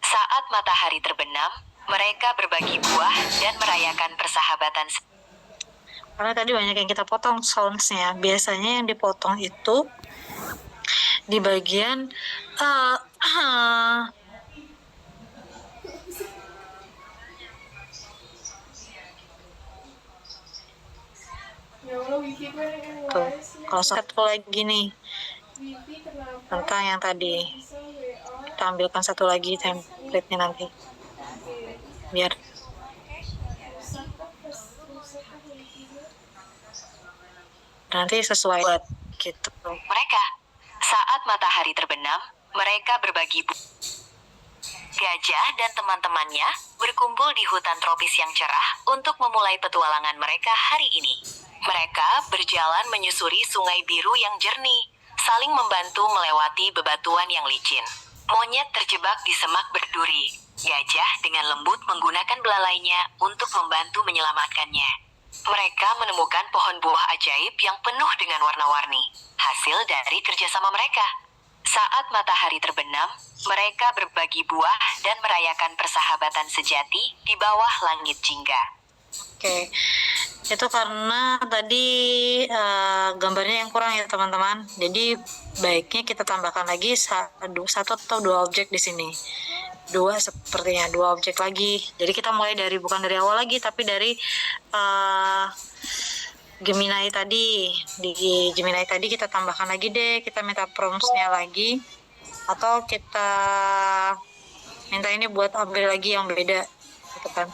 saat matahari terbenam, mereka berbagi buah dan merayakan persahabatan. Karena tadi banyak yang kita potong sounds-nya. Biasanya yang dipotong itu di bagian Ya Allah, Wiki gue yang tuh. wise ya. Kalau satu lagi nih Wiki kenapa tentang yang tadi, bisa WA? kita ambilkan satu lagi template-nya nanti biar Rusak kan Wiki gue. nanti sesuai buat gitu. Mereka, saat matahari terbenam, mereka berbagi Gajah dan teman-temannya berkumpul di hutan tropis yang cerah untuk memulai petualangan mereka hari ini. Mereka berjalan menyusuri sungai biru yang jernih, saling membantu melewati bebatuan yang licin. Monyet terjebak di semak berduri. Gajah dengan lembut menggunakan belalainya untuk membantu menyelamatkannya. Mereka menemukan pohon buah ajaib yang penuh dengan warna-warni, hasil dari kerjasama mereka. Saat matahari terbenam, mereka berbagi buah dan merayakan persahabatan sejati di bawah langit jingga. Oke, itu karena tadi gambarnya yang kurang ya teman-teman. Jadi baiknya kita tambahkan lagi satu atau dua objek di sini. Dua sepertinya, dua objek lagi. Jadi kita mulai dari bukan dari awal lagi, tapi dari Gemini tadi. Di Gemini tadi kita tambahkan lagi deh, kita minta prompts-nya lagi, atau kita minta ini buat ambil lagi yang beda gitu kan.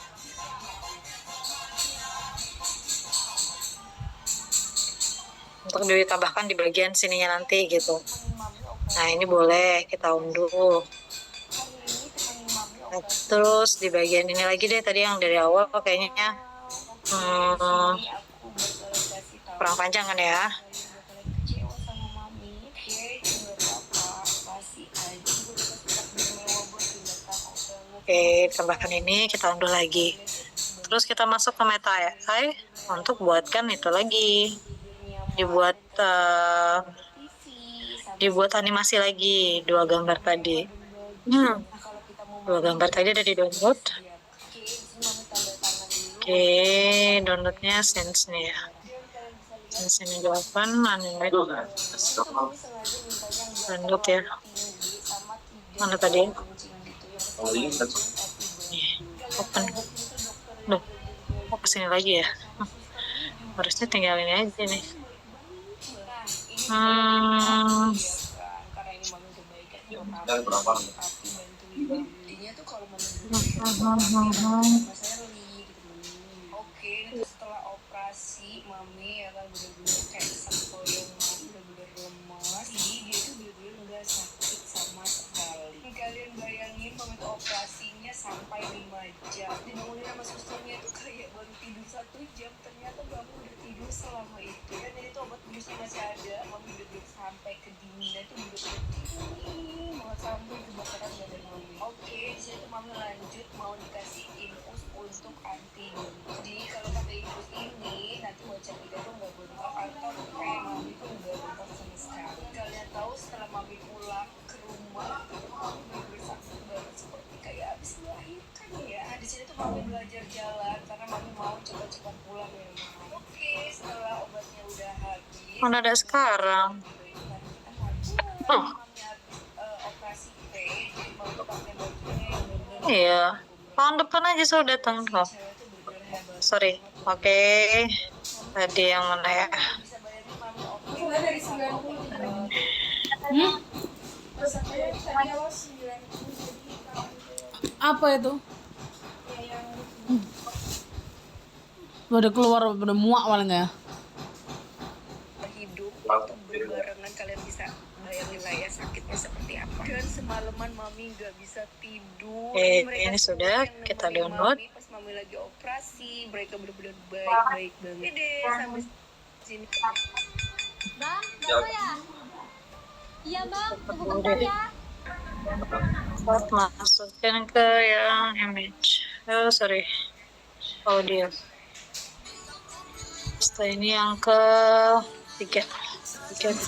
Untuk ditambahkan di bagian sininya nanti gitu. Nah ini boleh kita unduh. Nah, terus di bagian ini lagi deh, tadi yang dari awal kayaknya kurang panjang kan ya. Oke, tambahkan ini, kita unduh lagi. Terus kita masuk ke meta ya. Hai. untuk buatkan itu lagi, dibuat animasi lagi 2 gambar tadi. Dua gambar tadi ada di download. Oke, downloadnya Sense nih ya. Sense ini 8, animate download ya. Mana tadi? Open. Loh, kok kesini lagi ya? Harusnya tinggal ini aja nih. Dan berapa? Oke, itu setelah operasi mami ya kan bener-bener kayak sampel yang bener-bener lemas. Jadi dia tuh bener-bener nggak sakit sama sekali. Kalian bayangin mami tuh operasinya sampai 5 jam. Dibangunin sama susternya tuh kayak baru tidur 1 jam. Ternyata mami udah tidur selama itu. Dan itu obat biusnya masih ada. Mami bener-bener sampai kedinginan tuh bener-bener dingin banget sampai kebakaran badan mami. Oke, di situ mami lanjut mau dikasih infus untuk anti nyeri. Jadi kalau pakai infus ini nanti wajah kita tuh nggak bengkak atau kayak mami tuh nggak bengkak sama sekali. Kalian tahu setelah mami pulang ke rumah tuh mami bener-bener sakit banget seperti kayak habis melahirkan ya. Di sini tuh mami belajar jalan karena mami mau cepat-cepat pulang ya mami. Oke, setelah obatnya udah habis. Mana ada sekarang? Oh. Operasi P, jadi mami pakai bajunya yang bener-bener Iya. Tahun depan aja sudah datang kok. Sorry. Oke. Tadi yang mana ya? dari 90. Apa itu? Udah keluar, udah muak paling ya. Hidup itu berbarengan, kalian bisa bayangin lah ya sakitnya seperti apa. Dan semalaman mami nggak bisa tidur. Ini sudah kita download. Mami, pas mami lagi operasi, mereka benar-benar baik banget. Ini deh sampai sini. Bang, berapa ya? Iya bang, tunggu bentar ya. Masukin ke yang image. Oh sorry, audio. Setelah ini yang ke 3.2 Terus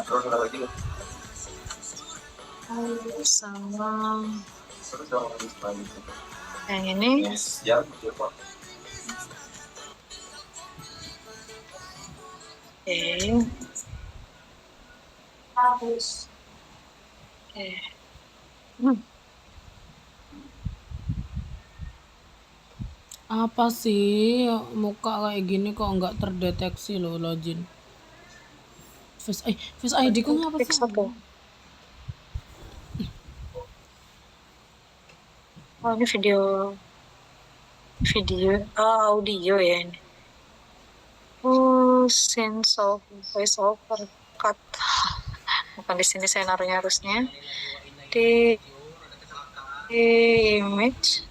ada lagi. sama Terus ada lagi selanjutnya. yang ini. Ya, Pak. Oke. Oke. Apa sih muka kayak gini kok nggak terdeteksi loh login? Face ID kok ngapa Fix sih? apa? Oh ini video, audio ya ini. Oh, sense of voice over cut. Bukan di sini saya naruhnya, harusnya di image.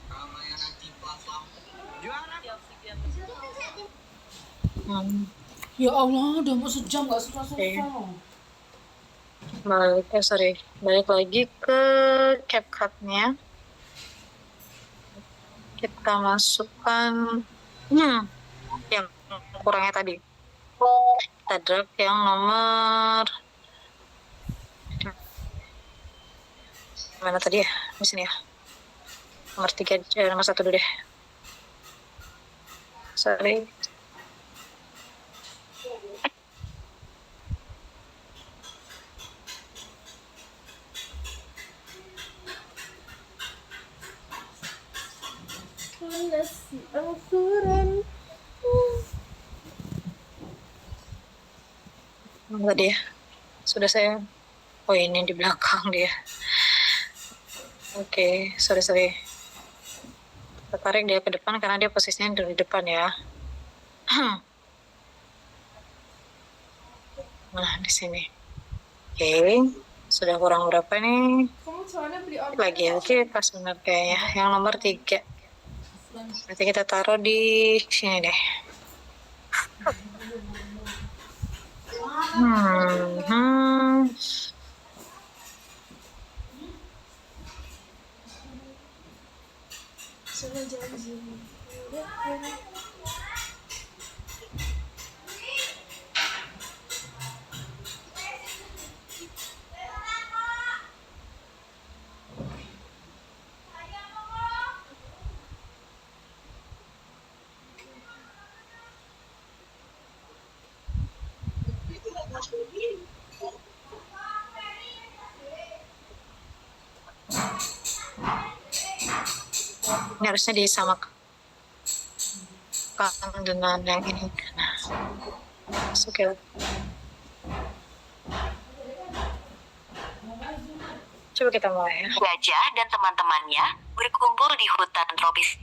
Ya Allah, udah mau sejam nggak selesai. Balik lagi ke CapCut-nya. Kita masukkan yang kurangnya tadi. Kita drag yang nomor mana tadi ya? Di sini ya. Nomor 3, nomor 1 dulu deh. Sorry. Enggak dia. Sudah saya. Oh ini di belakang dia. Oke, sorry. Kita tarik dia ke depan karena dia posisinya di depan ya. Nah di sini. Oke, sudah kurang berapa nih? Kamu soalnya beli online Lagi oke pas benar kayaknya. Yang nomor 3. Nanti kita taruh di sini deh. Ini harusnya disamakan dengan yang ini. Nah, oke. Coba kita mulai ya. Gajah dan teman-temannya berkumpul di hutan tropis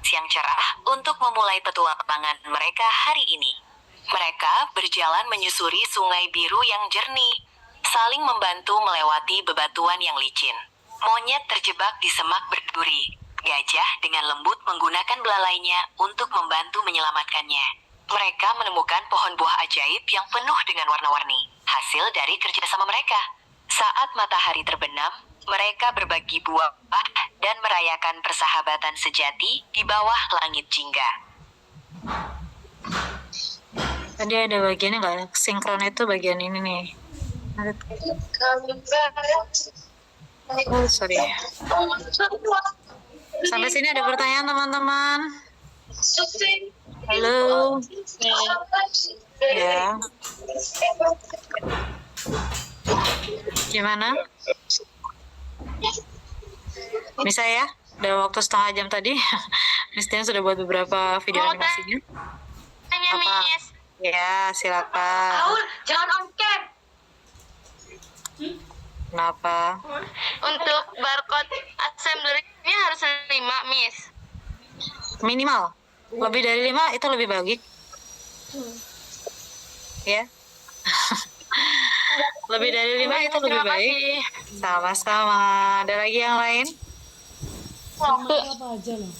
yang cerah untuk memulai petualangan mereka hari ini. Mereka berjalan menyusuri sungai biru yang jernih, saling membantu melewati bebatuan yang licin. Monyet terjebak di semak berduri. Gajah dengan lembut menggunakan belalainya untuk membantu menyelamatkannya. Mereka menemukan pohon buah ajaib yang penuh dengan warna-warni, hasil dari kerjasama mereka. Saat matahari terbenam, mereka berbagi buah dan merayakan persahabatan sejati di bawah langit jingga. Tadi ada bagiannya nggak? Sinkron itu bagian ini nih. Oh, sorry. Sampai sini ada pertanyaan teman-teman? Halo. Ya. Gimana? Bisa ya? Dalam waktu setengah jam tadi, Miss Tian sudah buat beberapa video animasinya. Apa? Ya, silakan. Jangan on cam. Kenapa? Untuk barcode assemblernya harus 5, Miss. Minimal. Lebih dari 5 itu lebih bagus. Ya. Lebih dari 5 itu lebih baik. Sama-sama. Ada lagi yang lain? Apa aja loh.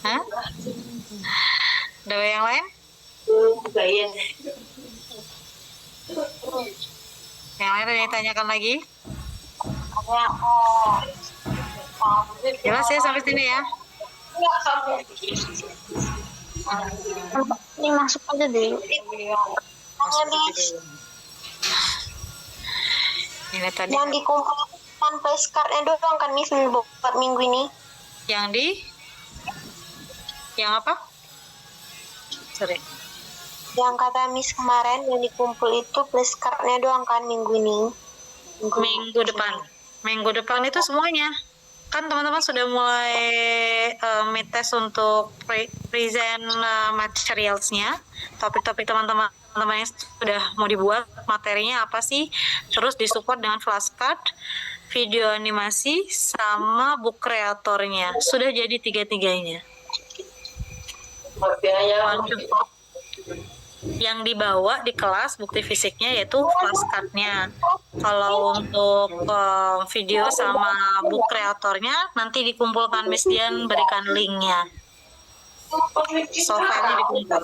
Hah? Ada yang lain? Yang lain ada yang ditanyakan lagi? Jelas ya sampai sini ya? Ini masuk aja dulu. Ini tadi Yang dikumpulkan flashcardnya doang kan, Miss, buat minggu ini. yang apa? Sorry. Yang kata Miss kemarin yang dikumpul itu flashcardnya doang kan minggu ini. Minggu depan itu semuanya. Kan teman-teman sudah mulai mid-test untuk present materials-nya, topik-topik teman-teman yang sudah mau dibuat, materinya apa sih, terus disupport dengan flashcard, video animasi, sama book kreatornya. Sudah jadi tiga-tiganya. Yang dibawa di kelas bukti fisiknya yaitu flashcardnya. Kalau untuk video sama book kreatornya nanti dikumpulkan Miss Dian, berikan linknya. Softwarenya dikumpul.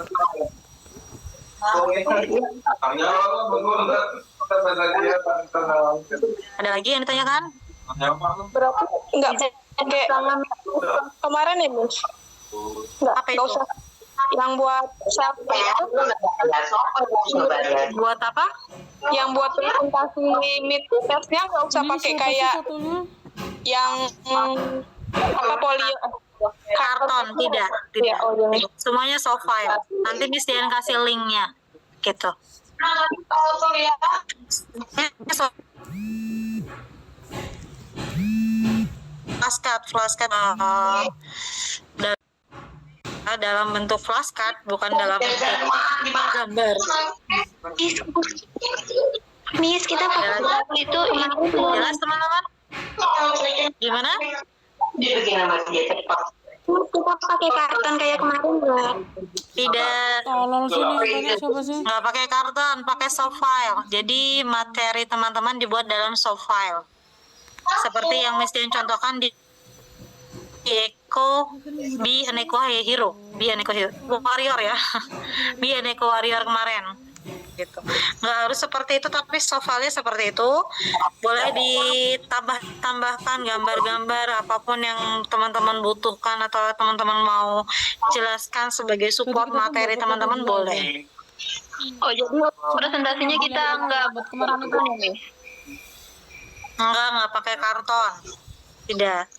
Ada lagi yang ditanyakan? Berapa? Enggak pakai kemarin ya, Miss? Apa itu? Usah. Yang buat siapa ya? Buat apa? Yang buat presentasi mid testnya nggak usah pakai kayak yang apa polio Karton, tidak. Semuanya soft file. Nanti Miss Dian kasih linknya, gitu. Flashcard dalam bentuk flashcard, bukan dalam bentuk gambar. Miss, kita pakai itu Jelas teman-teman? Gimana? kita pakai karton kayak kemarin nggak? Tidak. Tolol sini tanya siapa sih? Nggak pakai karton, pakai soft file. Jadi materi teman-teman dibuat dalam soft file. Seperti yang Miss Dian contohkan di Be an Eco Hero, Warrior ya, Be an Eco Warrior kemarin, gitu. Nggak harus seperti itu, tapi soft file-nya seperti itu. Boleh ditambahkan gambar-gambar apapun yang teman-teman butuhkan atau teman-teman mau jelaskan sebagai support materi teman-teman, boleh. Oh, jadi presentasinya kita nggak kemarin itu nih. Nggak pakai karton, tidak.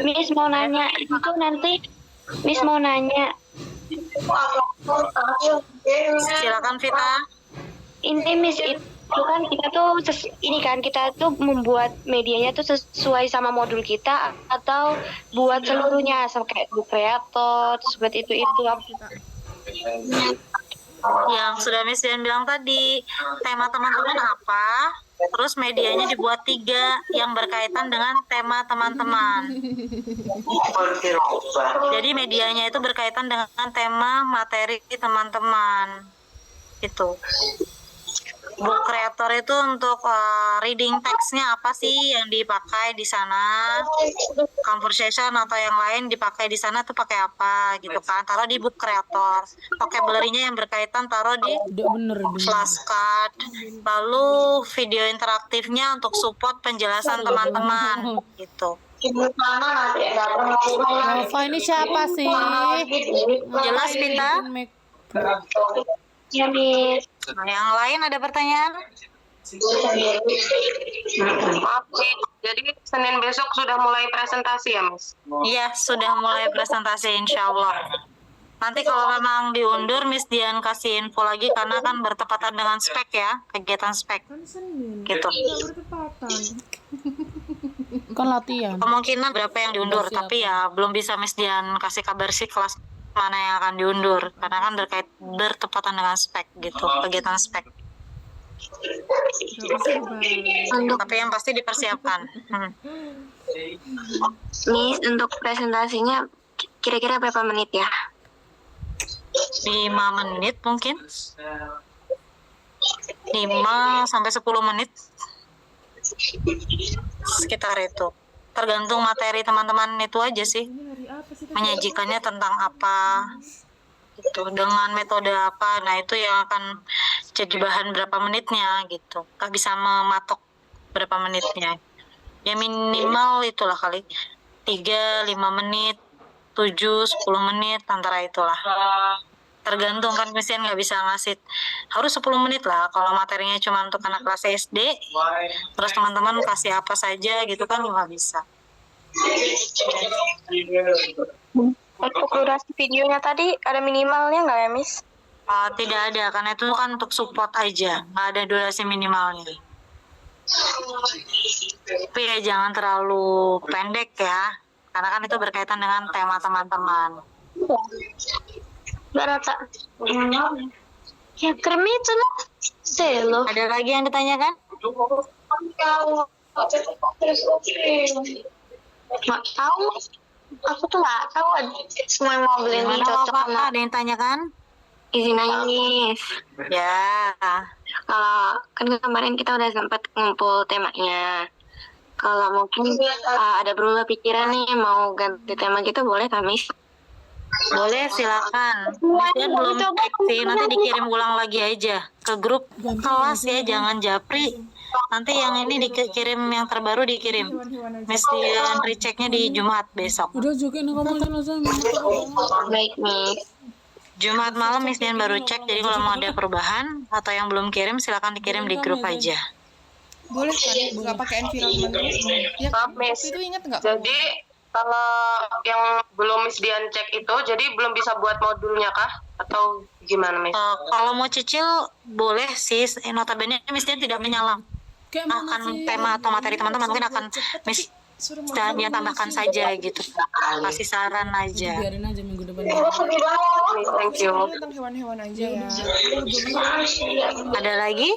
Miss mau nanya itu nanti Miss mau nanya Silakan Vita. Ini Miss, itu kan kita tuh kita tuh membuat medianya tuh sesuai sama modul kita atau buat seluruhnya sama kayak buku kreator terus buat itu Yang sudah Miss Dian bilang tadi, tema teman-teman apa, terus medianya dibuat 3 yang berkaitan dengan tema teman-teman. Jadi medianya itu berkaitan dengan tema materi teman-teman. Itu. Book kreator itu untuk reading text-nya apa sih yang dipakai di sana, conversation atau yang lain dipakai di sana tuh pakai apa gitu kan, taruh di book kreator. Vocabulary-nya yang berkaitan taruh di flashcard. Lalu video interaktifnya untuk support penjelasan teman-teman gitu. Nova ini siapa sih? Jelas Pinta? ya Miss. Yang lain ada pertanyaan? Maaf, jadi Senin besok sudah mulai presentasi ya, Miss? Iya, sudah mulai presentasi insya Allah. Nanti kalau memang diundur, Miss Dian kasih info lagi karena kan bertepatan dengan spek ya, kegiatan spek. Gitu. Kan latihan. Kemungkinan berapa yang diundur, tapi ya belum bisa Miss Dian kasih kabar sih kelas mana yang akan diundur karena kan bertepatan dengan spek gitu, kegiatan spek. Tapi yang pasti dipersiapkan. Miss, untuk presentasinya kira-kira berapa menit ya? 5 menit mungkin. 5 sampai 10 menit. Sekitar itu. Tergantung materi teman-teman itu aja sih. Menyajikannya tentang apa. Gitu, dengan metode apa. Nah, itu yang akan jadi bahan berapa menitnya gitu. Nggak bisa mematok berapa menitnya. Ya minimal itulah kali 3-5 menit, 7-10 menit, antara itulah. Tergantung kan, misalnya nggak bisa ngasih harus 10 menit lah kalau materinya cuma untuk anak kelas SD, terus teman-teman kasih apa saja gitu kan nggak bisa. Untuk durasi videonya tadi ada minimalnya nggak ya, Miss? Tidak ada, karena itu kan untuk support aja, nggak ada durasi minimalnya. Tapi ya jangan terlalu pendek ya, karena kan itu berkaitan dengan tema teman-teman. Berapa? Ya kermi itu lah. Selo. Ada lagi yang ditanyakan? Nggak tahu. Aku tuh nggak tahu semua yang mau beli ini Gimana cocok Bapak? sama Ada yang tanyakan? izin aja Miss. Ya. Kalau kan kemarin kita udah sempat ngumpul temanya. Kalau mungkin ada berubah pikiran nih mau ganti tema gitu boleh kan Miss? Boleh, silakan. Mungkin belum cek sih, nanti dikirim ulang lagi aja ke grup kelas ya, jangan japri. Nanti yang ini dikirim, yang terbaru dikirim. Mestian rechecknya di Jumat besok. Udah jokin kamu selesai. Baik Miss. Jumat malam Miss Dian baru cek, jadi kalau mau ada perubahan atau yang belum kirim silakan dikirim di grup aja. Boleh kan nggak pakai environment ya? Maaf, Miss. Itu ingat nggak? Jadi kalau yang belum Miss Dian cek itu, jadi belum bisa buat modulnya kah? Atau gimana, Miss? Kalau mau cicil boleh sih, notabene Miss Dian tidak menyalang akan tema atau materi teman-teman, mungkin akan Miss Dian tambahkan saja gitu, kasih saran aja. Biarin aja minggu depan. Thank you. Tentang hewan-hewan aja ya. Ada lagi?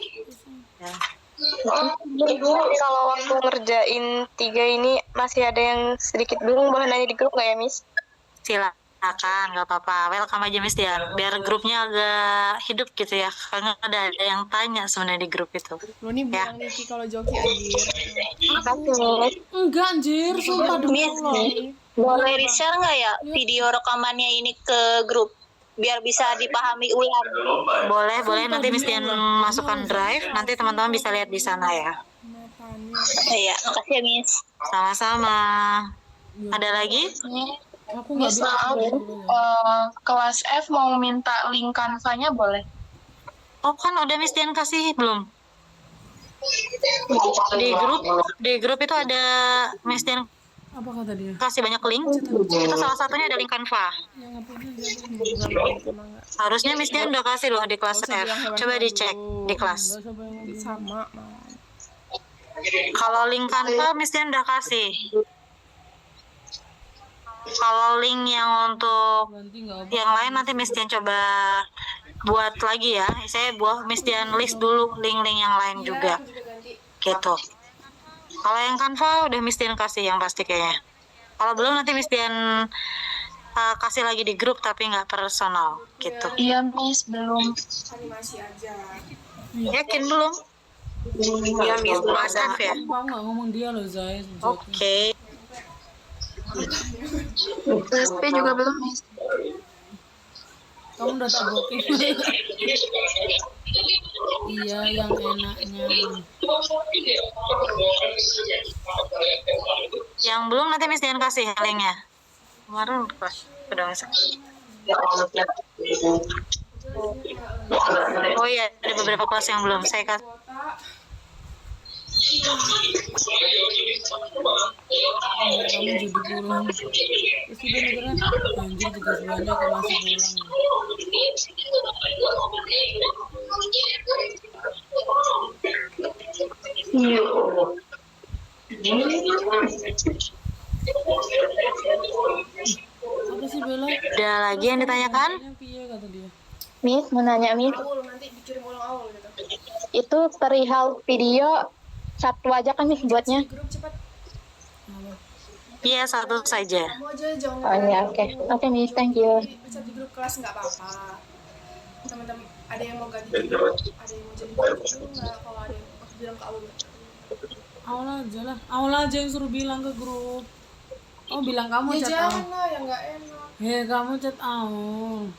Ya. Kalau waktu ngerjain 3 ini masih ada yang sedikit bingung, boleh nanya di grup nggak ya, Miss? Silakan, nggak apa-apa. Welcome aja Miss Dian, biar grupnya agak hidup gitu ya. Karena ada yang tanya sebenarnya di grup itu. Lu nih bilang Niki kalau joki anjir. Enggak anjir, sumpah demi Allah. Boleh di-share nggak ya video rekamannya ini ke grup biar bisa dipahami ulang? Boleh. Nanti Miss Dian masukkan drive, nanti teman-teman bisa lihat di sana ya. Iya, makasih ya Miss. Sama-sama. Ada lagi? Aku nggak bisa. Kelas F mau minta link Canva-nya boleh? Oh kan udah Miss Dian kasih belum? Di grup itu ada Miss Dian Apa kata dia? Kasih banyak link. Itu salah satunya ada link Canva. Yang apa Harusnya Miss Dian udah kasih loh di kelas F. Coba dicek di kelas. Sama. Kalau link Canva Miss Dian udah kasih. Kalau link yang untuk yang lain nanti Miss Dian coba buat lagi ya. Saya Miss Dian list dulu link-link yang lain juga. Gitu. Kalau yang Canva udah Miss Dian kasih yang pasti kayaknya. Kalau belum nanti Miss Dian kasih lagi di grup tapi nggak personal gitu. Iya Miss, belum. Animasi aja. Yakin belum? Iya Miss, belum Mas ada. F ya? Apa nggak ngomong dia loh Zai? Oke. PSP juga belum Miss. Kamu udah tak booking? Iya, yang enaknya. Yang belum nanti Miss Dian kasih linknya. Kemarin udah bisa. Oh iya, ada beberapa kelas yang belum saya kasih. Kamu jadi pulang. Terus udah beneran anjir juga sebenarnya aku masih pulang. Apa sih Bella? Ada lagi yang ditanyakan? Piye kata dia? Miss, mau nanya Miss. Awul nanti dikirim ulang awul gitu. Itu perihal video satu aja kan Miss buatnya? Di grup cepat. Iya, satu saja. Kamu aja jangan. Oh iya, oke. Oke Miss, thank you. Bisa di grup kelas nggak apa-apa. Teman-teman ada yang mau ganti juga, ada yang mau jadi ganti dulu nggak? Kalau ada yang aku bilang ke awul. Aula aja lah. Aula aja yang suruh bilang ke grup. Oh bilang kamu Ya chat jangan Aul. lah, yang nggak enak. Kamu chat Aul.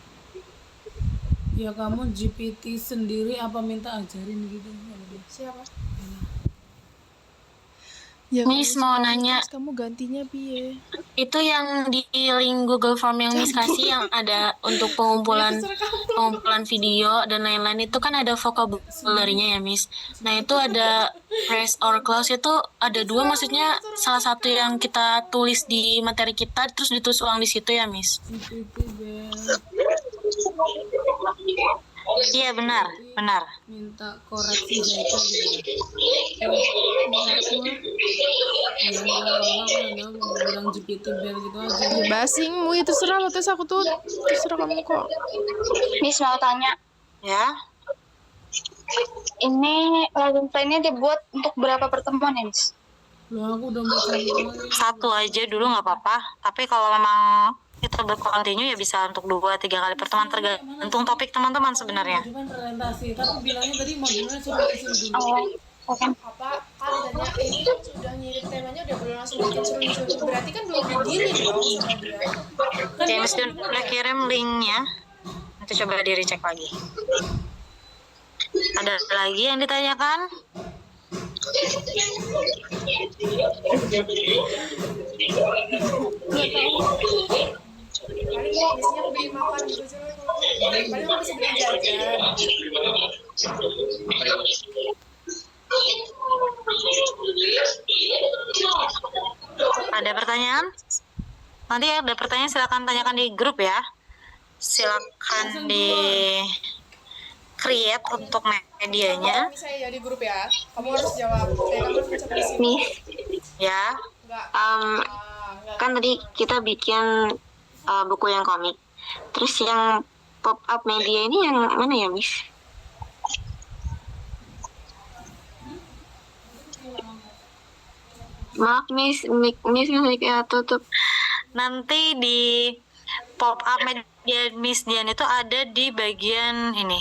Ya kamu GPT sendiri apa minta ajarin gitu? Siapa? Ya, Miss mau nanya, kamu gantinya piye? itu yang di link Google Form yang Miss kasih yang ada untuk pengumpulan video dan lain-lain itu kan ada vocabulary-nya ya Miss. Nah itu ada phrase or clause itu ada dua, maksudnya salah satu yang kita tulis di materi kita terus ditulis ulang di situ ya Miss. Iya benar. Minta koreksi Zaika gitu. Bilang GPT biar gitu aja. Ya basingmu itu terserah lo, terus aku tuh terserah kamu kok. Miss mau tanya. Ya. Ini lesson plan-nya dibuat untuk berapa pertemuan ya Miss? Loh aku udah baca Satu aja dulu nggak apa-apa. Tapi kalau memang itu berkontinu ya bisa untuk 2-3 kali pertemuan, tergantung topik teman-teman sebenarnya. Itu kan presentasi, tapi bilangnya tadi modulnya suruh isi dulu. Apa kan tanya ini kan sudah ngirim temanya udah belum langsung bikin suruh berarti kan belum di-dealing dong sama dia. Oke, Miss Dian udah kirim linknya. Nanti coba di recheck lagi. Ada lagi yang ditanyakan? Paling biasanya aku beli makan gitu sih. Paling aku bisa beli jajan. Ada pertanyaan? Nanti ada pertanyaan silakan tanyakan di grup ya. Silakan di create untuk medianya. Kalau misalnya di grup ya, kamu harus jawab. Kamu harus baca di sini. Miss, Ya. kan tadi kita bikin buku yang komik. Terus yang pop up media ini yang mana ya Miss? Maaf Miss ya tutup. Nanti di pop up media Miss Dian itu ada di bagian ini.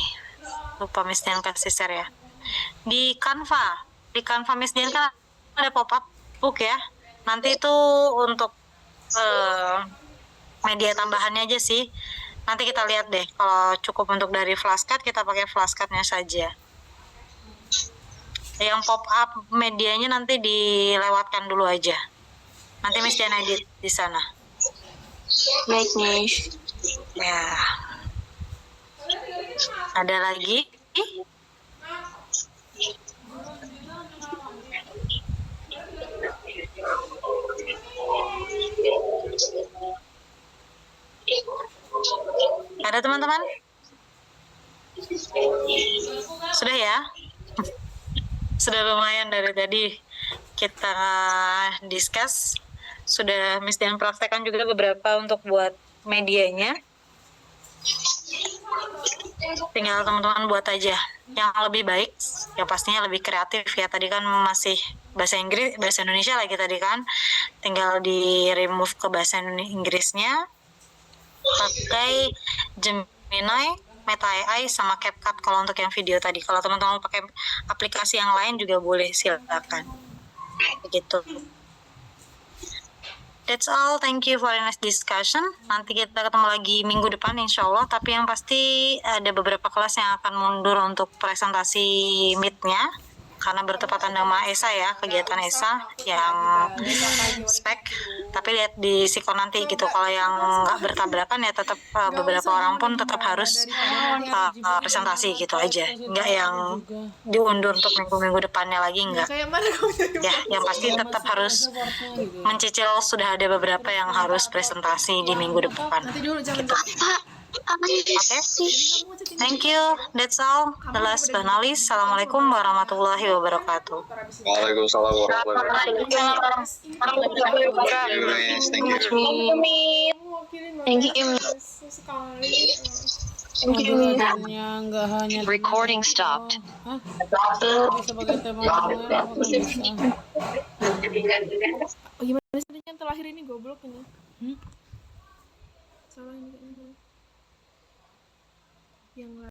Lupa Miss Dian kasih share ya. Di Canva. Di Canva Miss Dian kan ada pop up book ya. Nanti itu untuk media tambahannya aja sih. Nanti kita lihat deh. Kalau cukup untuk dari flashcard, kita pakai flashcardnya saja. Yang pop up medianya nanti dilewatkan dulu aja. Nanti Miss Dian edit di sana. Baik Miss. Ya. Ada lagi? Ada teman-teman? Sudah ya? Sudah lumayan dari tadi kita discuss. Sudah Miss Dian praktekkan juga beberapa untuk buat medianya. Tinggal teman-teman buat aja yang lebih baik, ya pastinya lebih kreatif ya. Tadi kan masih bahasa Inggris, bahasa Indonesia lagi tadi kan, tinggal di remove ke bahasa Inggrisnya pakai Gemini, Meta AI sama CapCut kalau untuk yang video tadi. Kalau teman-teman pakai aplikasi yang lain juga boleh, silakan. Begitu. That's all. Thank you for the next discussion. Nanti kita ketemu lagi minggu depan insya Allah. Tapi yang pasti ada beberapa kelas yang akan mundur untuk presentasi meet-nya. Karena bertepatan sama ESA ya, kegiatan ESA yang spek. Tapi lihat di sikon nanti gitu. Kalau yang nggak bertabrakan ya tetap beberapa orang pun tetap harus presentasi gitu aja. Nggak yang diundur untuk minggu-minggu depannya lagi, nggak. Ya, yang pasti tetap harus mencicil, sudah ada beberapa yang harus presentasi di minggu depan. Gitu. Okay. Thank you. That's all. The last but not least. Assalamualaikum warahmatullahi wabarakatuh. Waalaikumsalam warahmatullahi wabarakatuh. Thank you. Thank you. Nggak hanya Recording stopped. bisa pakai tema apa bisa. Oh, gimana sih yang terakhir ini goblok ini? Salah ini kayaknya. Yang